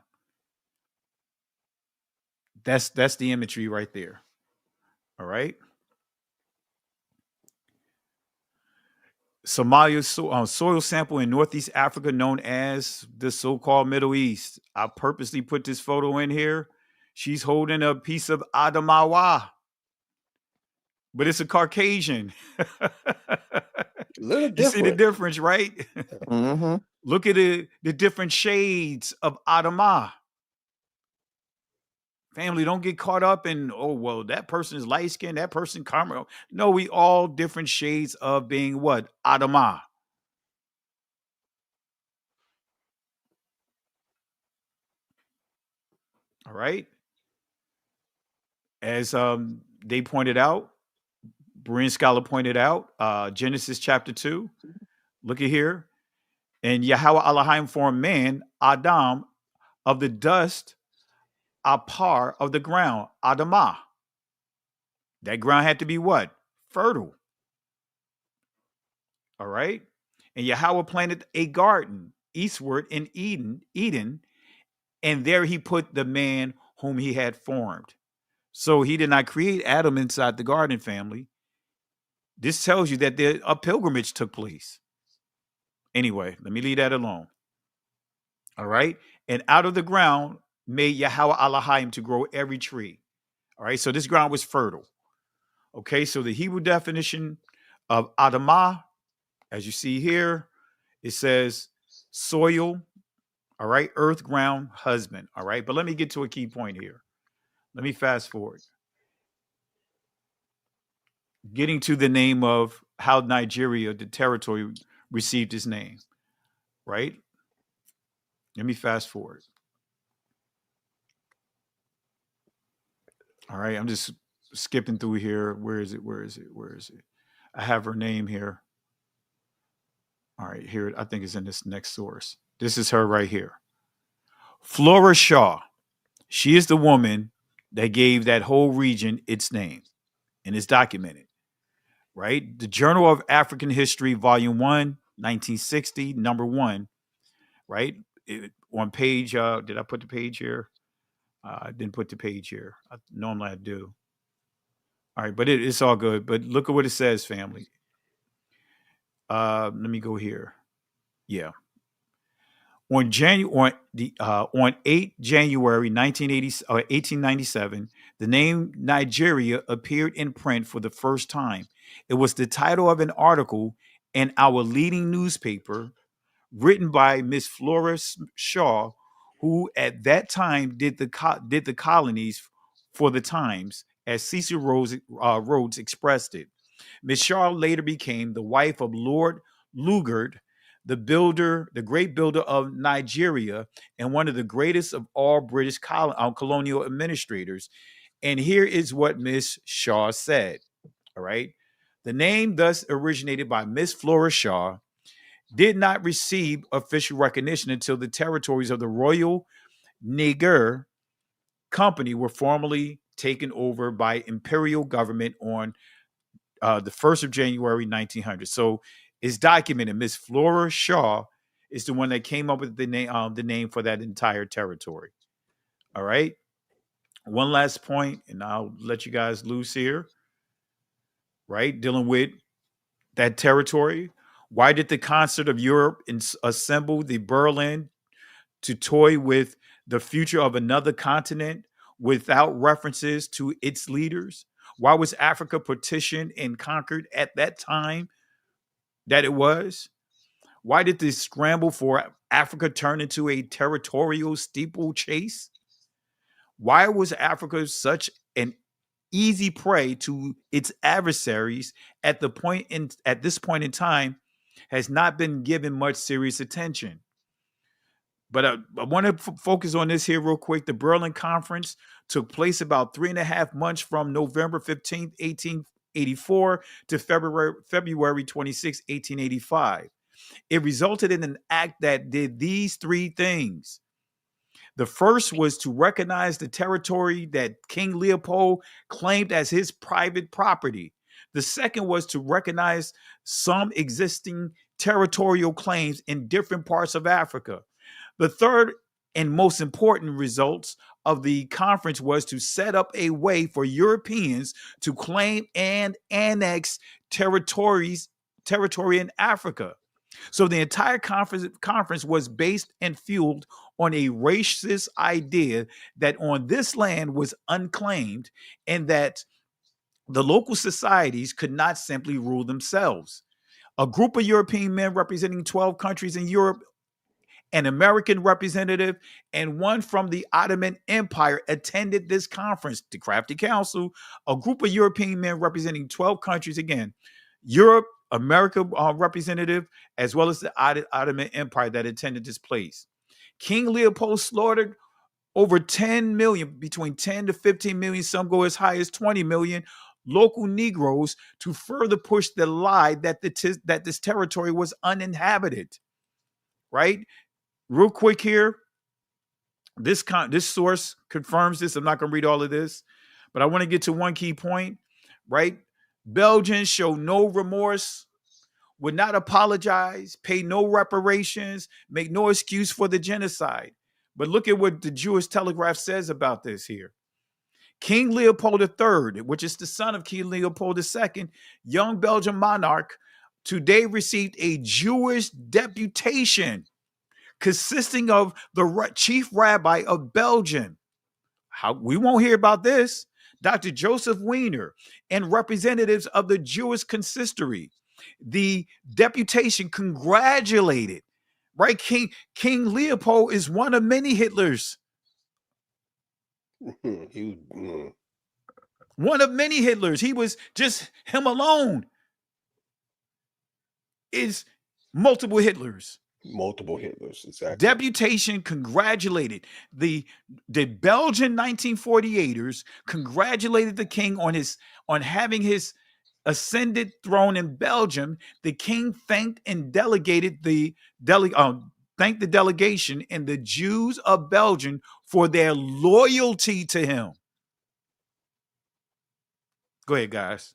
Speaker 14: That's the imagery right there. All right. Somalia soil sample in Northeast Africa known as the so-called Middle East. I purposely put this photo in here. She's holding a piece of Adamawa, but it's a Caucasian.
Speaker 21: Little
Speaker 14: You see the
Speaker 21: different.
Speaker 14: difference, right?
Speaker 2: Mm-hmm.
Speaker 14: Look at the different shades of Adama. Family, don't get caught up in, oh, well, that person is light skinned, that person caramel. No, we all different shades of being what? Adama. All right. As they pointed out, Berean scholar pointed out, Genesis chapter 2. Look at here. And Yahweh Elohim formed man, Adam, of the dust, Apar of the ground, Adamah. That ground had to be what? Fertile. All right. And Yahweh planted a garden eastward in Eden, and there he put the man whom he had formed. So he did not create Adam inside the garden, family. This tells you that a pilgrimage took place. Anyway, let me leave that alone. All right. And out of the ground made Yahweh Elohim to grow every tree. All right. So this ground was fertile. Okay. So the Hebrew definition of Adamah, as you see here, it says soil. All right. Earth, ground, husband. All right. But let me get to a key point here. Let me fast forward. Getting to the name of how Nigeria, the territory, received its name. Right. Let me fast forward. All right, I'm just skipping through here. Where is it? I have her name here. All right, here, I think it's in this next source. This is her right here. Flora Shaw. She is the woman that gave that whole region its name, and it's documented, right? The Journal of African History, Volume 1, 1960, number 1, right? On page, did I put the page here? I didn't put the page here. Normally I do. All right, but it's all good. But look at what it says, family. Let me go here. Yeah. On 8 January 1897, the name Nigeria appeared in print for the first time. It was the title of an article in our leading newspaper, written by Miss Flora Shaw, who at that time did the colonies for the Times, as Cecil Rhodes expressed it. Miss Shaw later became the wife of Lord Lugard, the great builder of Nigeria and one of the greatest of all British colonial administrators. And here is what Miss Shaw said. All right. The name thus originated by Miss Flora Shaw did not receive official recognition until the territories of the Royal Niger Company were formally taken over by imperial government on the 1st of January, 1900. So it's documented. Miss Flora Shaw is the one that came up with the name for that entire territory. All right. One last point, and I'll let you guys loose here. Right. Dealing with that territory. Why did the concert of Europe assemble the Berlin to toy with the future of another continent without references to its leaders? Why was Africa partitioned and conquered at that time that it was? Why did this scramble for Africa turn into a territorial steeplechase? Why was Africa such an easy prey to its adversaries at this point in time has not been given much serious attention. But I want to focus on this here real quick. The Berlin Conference took place about 3.5 months from November 15th, 1884 to February 26, 1885. It resulted in an act that did these three things. The first was to recognize the territory that King Leopold claimed as his private property. The second was to recognize some existing territorial claims in different parts of Africa. The third and most important results of the conference was to set up a way for Europeans to claim and annex territory in Africa. So the entire conference was based and fueled on a racist idea that on this land was unclaimed and that the local societies could not simply rule themselves. A group of European men representing 12 countries in Europe, an American representative, and one from the Ottoman Empire attended this conference. The Crafty Council, a group of European men representing 12 countries, again, Europe, America representative, as well as the Ottoman Empire that attended this place. King Leopold slaughtered over 10 million, between 10 to 15 million, some go as high as 20 million, local Negroes to further push the lie that that this territory was uninhabited, right? Real quick here, this source confirms this. I'm not going to read all of this, but I want to get to one key point, right? Belgians show no remorse, would not apologize, pay no reparations, make no excuse for the genocide. But look at what the Jewish Telegraph says about this here. King Leopold III, which is the son of King Leopold II, young Belgian monarch, today received a Jewish deputation consisting of the chief rabbi of Belgium. We won't hear about this. Dr. Joseph Wiener and representatives of the Jewish consistory. The deputation congratulated, right? King Leopold is one of many Hitlers. One of many Hitlers. He was just him alone. Is multiple Hitlers.
Speaker 21: Multiple Hitlers, exactly.
Speaker 14: Deputation congratulated the Belgian 1948ers congratulated the king on having his ascended throne in Belgium. The king thanked and delegated thanked the delegation and the Jews of Belgium for their loyalty to him. Go ahead, guys.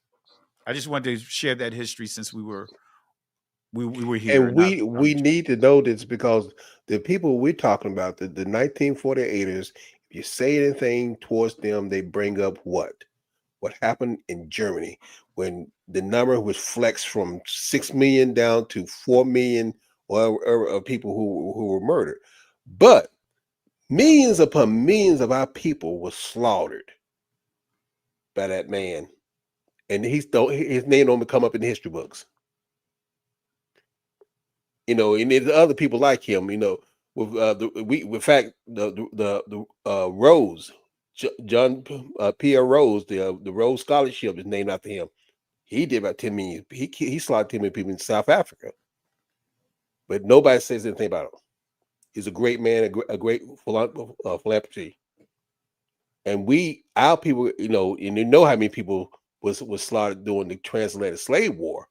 Speaker 14: I just wanted to share that history since we were here.
Speaker 21: And we need to know this because the people we're talking about, the 1948ers, if you say anything towards them, they bring up what happened in Germany when the number was flexed from 6 million down to 4 million or people who were murdered. But millions upon millions of our people were slaughtered by that man. And his name don't come up in the history books. And there's other people like him, with Rose, John Pierre Rose, the Rose Scholarship is named after him. He did about 10 million. He slaughtered 10 million people in South Africa, but nobody says anything about him. He's a great man, a great philanthropy, and our people, and you know how many people was slaughtered during the transatlantic slave war.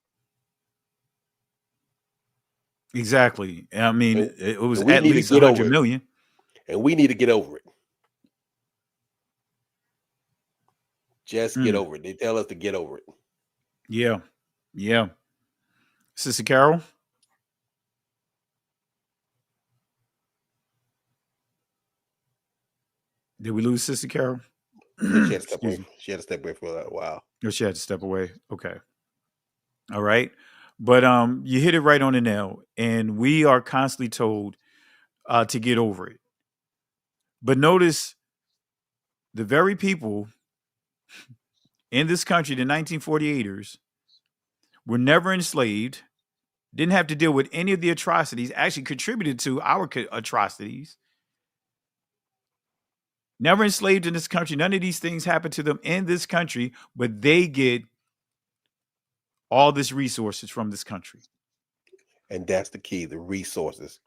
Speaker 14: Exactly. I mean, it was at least 100 million.
Speaker 21: And we need to get over it. Just get over it. They tell us to get over it.
Speaker 14: Yeah. Yeah. Sister Carol? Did we lose Sister Carol?
Speaker 21: She had to step away for a while.
Speaker 14: Oh, she had to step away. Okay. All right. But you hit it right on the nail, and we are constantly told to get over it. But notice the very people in this country, the 1948ers, were never enslaved, didn't have to deal with any of the atrocities, actually contributed to our atrocities. Never enslaved in this country. None of these things happened to them in this country, but they get all these resources from this country.
Speaker 21: And that's the key, the resources.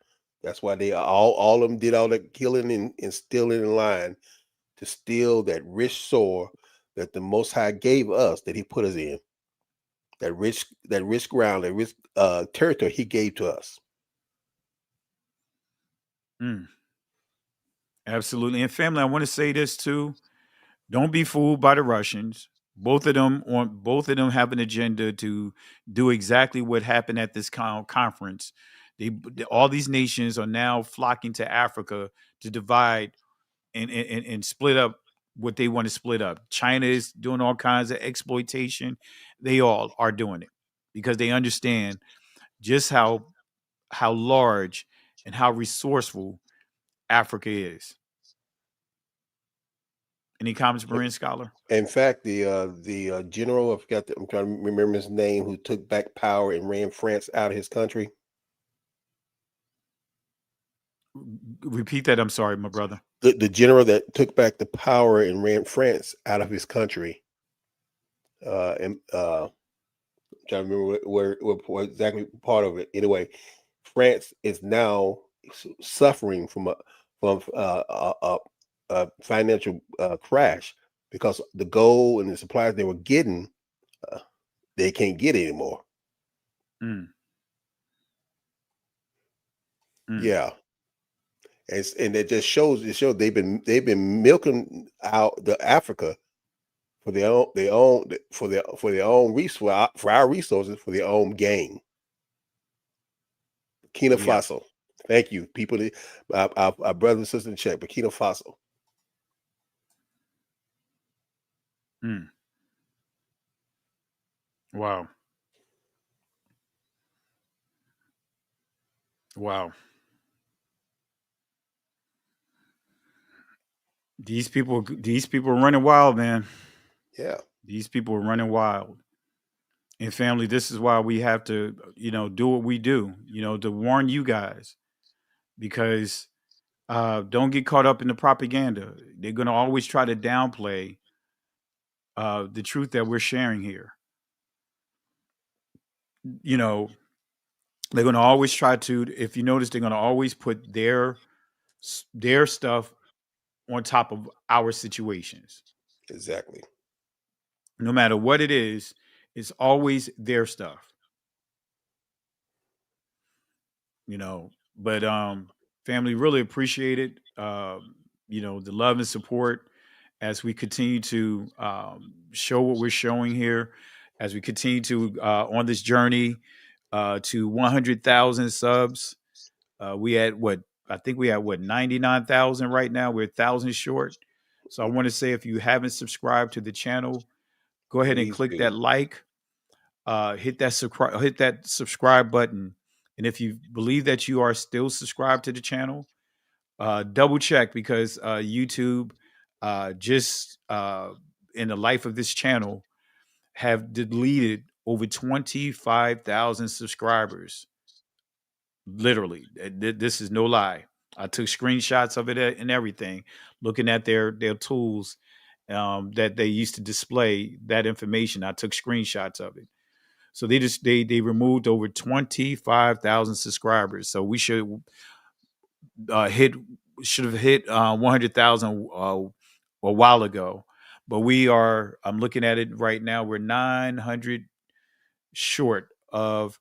Speaker 21: That's why they all of them did all that killing and stealing in line to steal that rich soil that the Most High gave us, that he put us in. That rich ground, that rich territory he gave to us.
Speaker 14: Absolutely. And family, I want to say this too. Don't be fooled by the Russians. Both of them have an agenda to do exactly what happened at this conference. All these nations are now flocking to Africa to divide and split up what they want to split up. China is doing all kinds of exploitation. They all are doing it because they understand just how large and how resourceful Africa is. Any comments, Marine Scholar?
Speaker 21: In fact, the general, I'm trying to remember his name, who took back power and ran France out of his country.
Speaker 14: Repeat that. I'm sorry, my brother.
Speaker 21: The general that took back the power and ran France out of his country. I'm trying to remember where exactly part of it. Anyway, France is now suffering from a financial crash because the gold and the supplies they were getting, they can't get anymore. Yeah, and it just shows. It shows they've been milking out the Africa for their own resource, for our resources, for their own gain. Burkina Faso. Thank you, people. Our brothers and sisters in check. Burkina Faso.
Speaker 14: Wow. Wow. These people are running wild, man.
Speaker 21: Yeah.
Speaker 14: These people are running wild. And family, this is why we have to, do what we do, to warn you guys, because don't get caught up in the propaganda. They're going to always try to downplay the truth that we're sharing here. They're going to always try to, if you notice, they're going to always put their stuff on top of our situations.
Speaker 21: Exactly.
Speaker 14: No matter what it is, it's always their stuff. But family, really appreciate it. The love and support as we continue to show what we're showing here, as we continue to on this journey to 100,000 subs. We had I think we had 99,000 right now. We're 1,000 short. So I want to say, if you haven't subscribed to the channel, go ahead and click that like, hit that subscribe button. And if you believe that you are still subscribed to the channel, double check, because YouTube just in the life of this channel have deleted over 25,000 subscribers. Literally, this is no lie. I took screenshots of it and everything, looking at their tools that they used to display that information. I took screenshots of it. So they removed over 25,000 subscribers. So we should have hit 100,000 a while ago. But I'm looking at it right now, we're 900 short of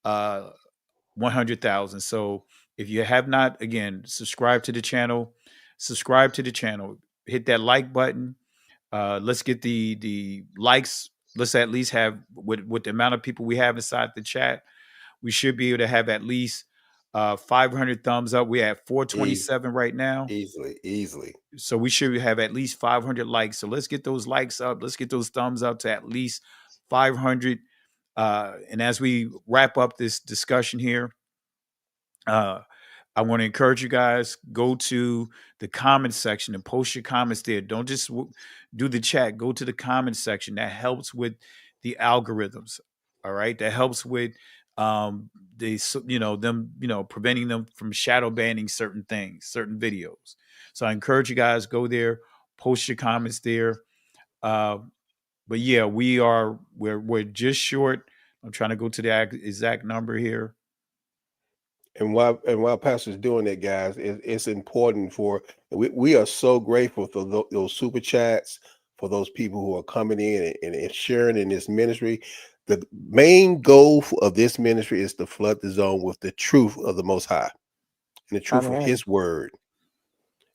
Speaker 14: 100,000. So if you have not, again, subscribe to the channel, hit that like button. Let's get the likes. Let's at least have, with the amount of people we have inside the chat, we should be able to have at least 500 thumbs up. We're at 427 right now.
Speaker 21: Easily.
Speaker 14: So we should have at least 500 likes. So let's get those likes up. Let's get those thumbs up to at least 500. And as we wrap up this discussion here, I want to encourage you guys, go to the comment section and post your comments there. Don't just do the chat. Go to the comment section. That helps with the algorithms. All right. That helps with preventing them from shadow banning certain things, certain videos. So I encourage you guys, go there, post your comments there. But yeah, we're just short. I'm trying to go to the exact number here.
Speaker 21: And while Pastor's doing that, guys, it's important we are so grateful for those super chats, for those people who are coming in and sharing in this ministry. The main goal of this ministry is to flood the zone with the truth of the Most High and the truth of His word.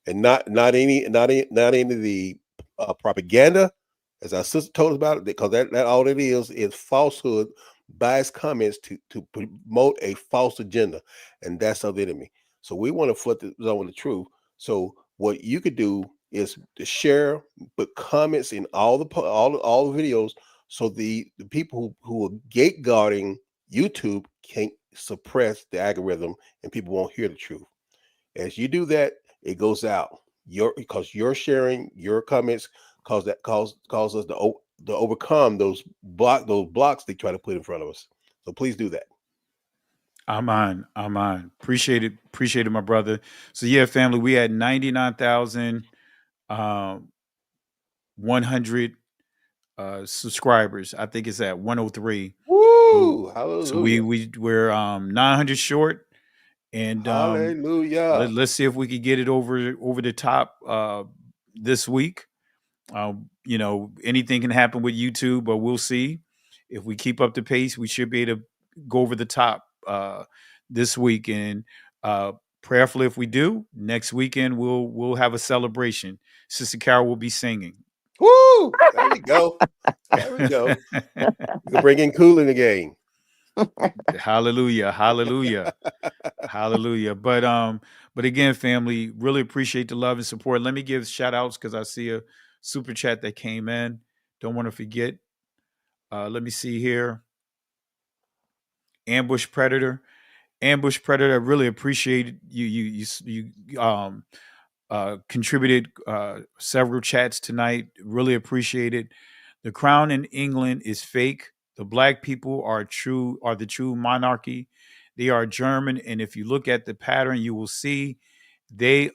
Speaker 21: and not any of the propaganda, as our sister told us about it, because that all it is falsehood, biased comments to promote a false agenda, and that's of the enemy. So we want to flip the zone with the truth. So what you could do is to share, put comments in all the videos, so the people who are gate guarding YouTube can't suppress the algorithm and people won't hear the truth. As you do that, it goes out. Because you're sharing your comments cause us to overcome those blocks they try to put in front of us. So please do that.
Speaker 14: I'm on. Appreciate it, my brother. So yeah, family, we had 99,100 subscribers. I think it's at 103.
Speaker 21: Woo! Hallelujah.
Speaker 14: So we're 900 short, and
Speaker 21: hallelujah.
Speaker 14: Let's see if we could get it over the top this week. Anything can happen with YouTube, but we'll see. If we keep up the pace, we should be able to go over the top this week. And prayerfully, if we do, next weekend we'll have a celebration. Sister Carol will be singing.
Speaker 21: Woo! There we go. There we go. We'll bring in Cooling again.
Speaker 14: Hallelujah. Hallelujah. Hallelujah. But again, family, really appreciate the love and support. Let me give shout outs because I see a super chat that came in. Don't want to forget. Let me see here. Ambush Predator. I really appreciate you contributed several chats tonight. Really appreciate it. The crown in England is fake. The black people are the true monarchy. They are German, and if you look at the pattern, you will see they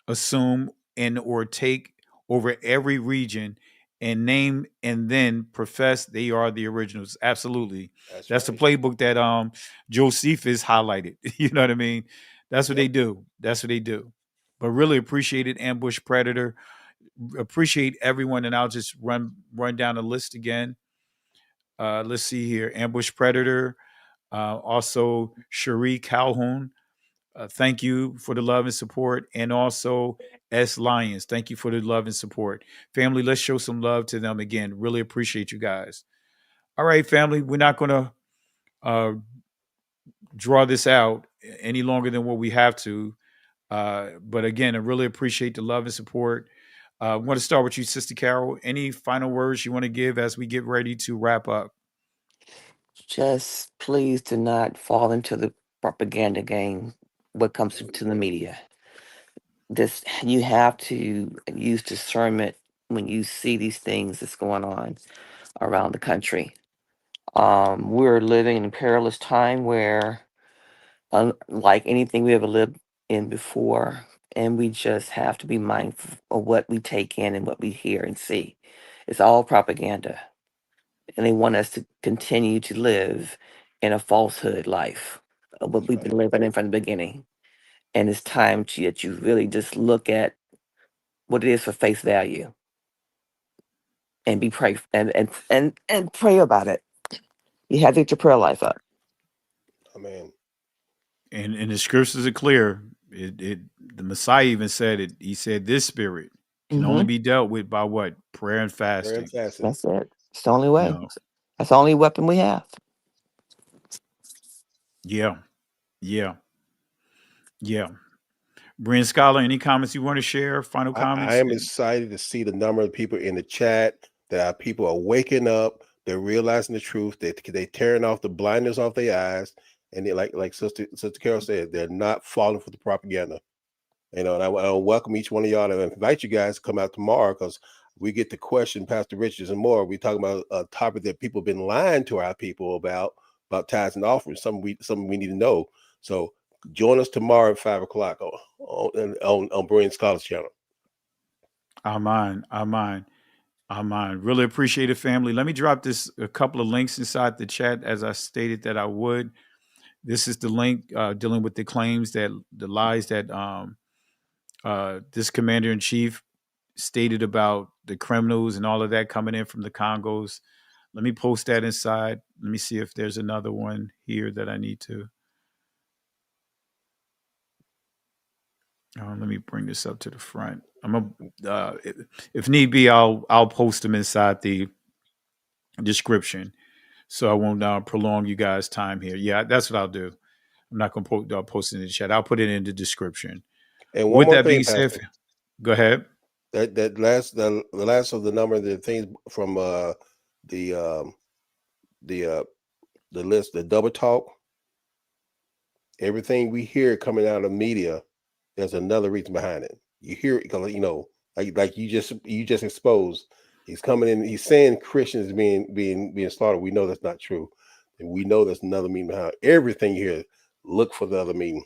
Speaker 14: assume or take over every region and name and then profess they are the originals. Absolutely. That's the playbook that Josephus highlighted. You know what I mean? That's what they do. That's what they do. But really appreciate it, Ambush Predator. Appreciate everyone, and I'll just run down the list again. Let's see here. Ambush Predator. Also, Cherie Calhoun. Thank you for the love and support. And also S. Lyons. Thank you for the love and support. Family, let's show some love to them again. Really appreciate you guys. All right, family. We're not going to draw this out any longer than what we have to. But again, I really appreciate the love and support. I want to start with you, Sister Carol. Any final words you want to give as we get ready to wrap up?
Speaker 2: Just please do not fall into the propaganda game. What comes to the media? You have to use discernment when you see these things that's going on around the country. We're living in a perilous time where, unlike anything we ever lived in before, and we just have to be mindful of what we take in and what we hear and see. It's all propaganda, and they want us to continue to live in a falsehood life of what we've been living in from the beginning. And it's time that you really just look at what it is for face value and be pray and pray about it. You have to get your prayer life up.
Speaker 21: Amen.
Speaker 14: And the scriptures are clear. The Messiah even said it. He said this spirit can only be dealt with by what? Prayer and fasting.
Speaker 2: That's it. It's the only way.
Speaker 14: No.
Speaker 2: That's the only weapon we have.
Speaker 14: Yeah. Brian Scholar, any comments you want to share? Final comments?
Speaker 21: I am excited to see the number of people in the chat, that our people are waking up. They're realizing the truth. They're tearing off the blinders off their eyes. And they, like Sister Carol said, they're not falling for the propaganda. And I welcome each one of y'all to invite you guys to come out tomorrow, because we get to question Pastor Richards and more. We talk about a topic that people have been lying to our people about tithes and offerings, something we need to know. So join us tomorrow at 5:00 on Brian Scholar's channel.
Speaker 14: Amen. Really appreciate it, family. Let me drop a couple of links inside the chat as I stated that I would. This is the link dealing with the claims the lies that this commander-in-chief stated about the criminals and all of that coming in from the Congos. Let me post that inside. Let me see if there's another one here that I need to. Let me bring this up to the front. If need be, I'll post them inside the description, so I won't prolong you guys' time here. Yeah, that's what I'll do. I'm not going to post it in the chat. I'll put it in the description.
Speaker 21: And
Speaker 14: with that being said, go ahead.
Speaker 21: The last of the number of the things from the list, the double talk, everything we hear coming out of media, there's another reason behind it. You hear it because, you know, like you just exposed. He's coming in. He's saying Christians being slaughtered. We know that's not true, and we know there's another meaning behind everything you hear. Look for the other meaning.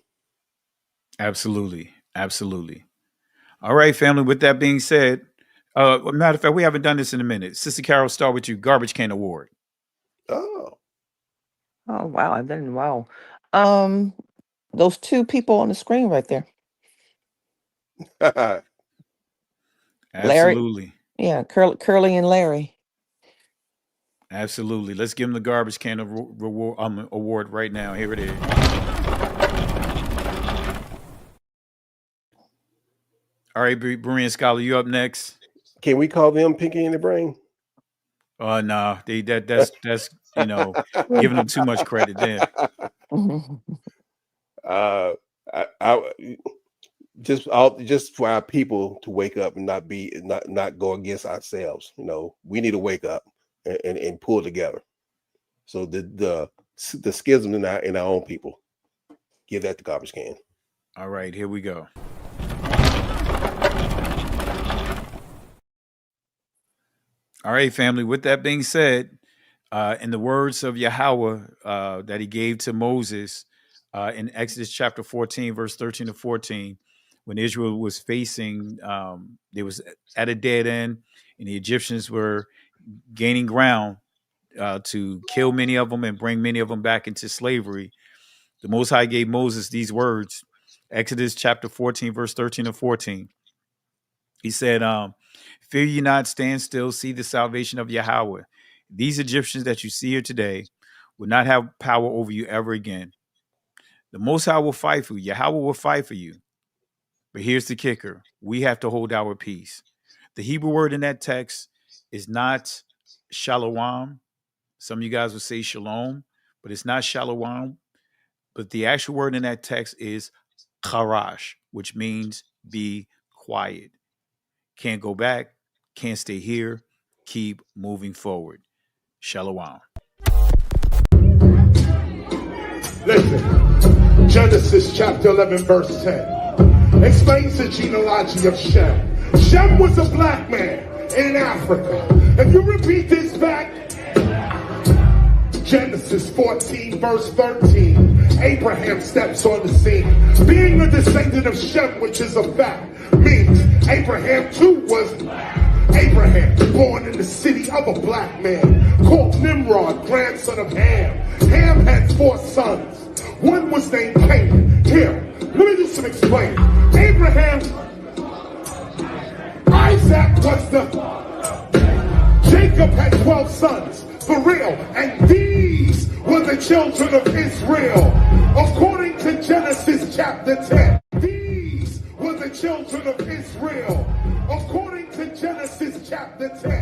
Speaker 14: Absolutely, absolutely. All right, family. With that being said, matter of fact, we haven't done this in a minute. Sister Carol, start with you. Garbage Can Award.
Speaker 21: Oh
Speaker 2: wow! And then wow, those two people on the screen right there.
Speaker 14: Absolutely.
Speaker 2: Larry, yeah, Curly and Larry.
Speaker 14: Absolutely. Let's give them the Garbage Can Award right now. Here it is. All right, Berean Scholar, you up next.
Speaker 21: Can we call them Pinky in the Brain?
Speaker 14: No, that's you know, giving them too much credit there.
Speaker 21: Just for our people to wake up and not go against ourselves. You know, we need to wake up and pull together. So the schism in our own people, give that to Garbage Can.
Speaker 14: All right, here we go. All right, family. With that being said, in the words of Yahweh that he gave to Moses in Exodus chapter 14, verse 13 to 14, when Israel was facing, they was at a dead end, and the Egyptians were gaining ground to kill many of them and bring many of them back into slavery. The Most High gave Moses these words, Exodus chapter 14, verse 13 to 14. He said, fear ye not, stand still, see the salvation of Yahweh. These Egyptians that you see here today will not have power over you ever again. The Most High will fight for you. Yahweh will fight for you. But here's the kicker. We have to hold our peace. The Hebrew word in that text is not shalom. Some of you guys would say shalom, but it's not shalom. But the actual word in that text is charash, which means be quiet. Can't go back, can't stay here, keep moving forward. Shalom.
Speaker 1: Listen, Genesis chapter 11, verse 10 explains the genealogy of Shem. Shem was a black man in Africa. If you repeat this back, Genesis 14, verse 13, Abraham steps on the scene. Being a descendant of Shem, which is a fact, means Abraham too was black. Abraham, born in the city of a black man, called Nimrod, grandson of Ham. Ham had 4 sons. One was named Canaan. Here, let me do some explaining. Abraham, Isaac was the... Jacob had 12 sons, for real, and these were the children of Israel. According to Genesis chapter 10, these were the children of Israel. According to Genesis chapter 10.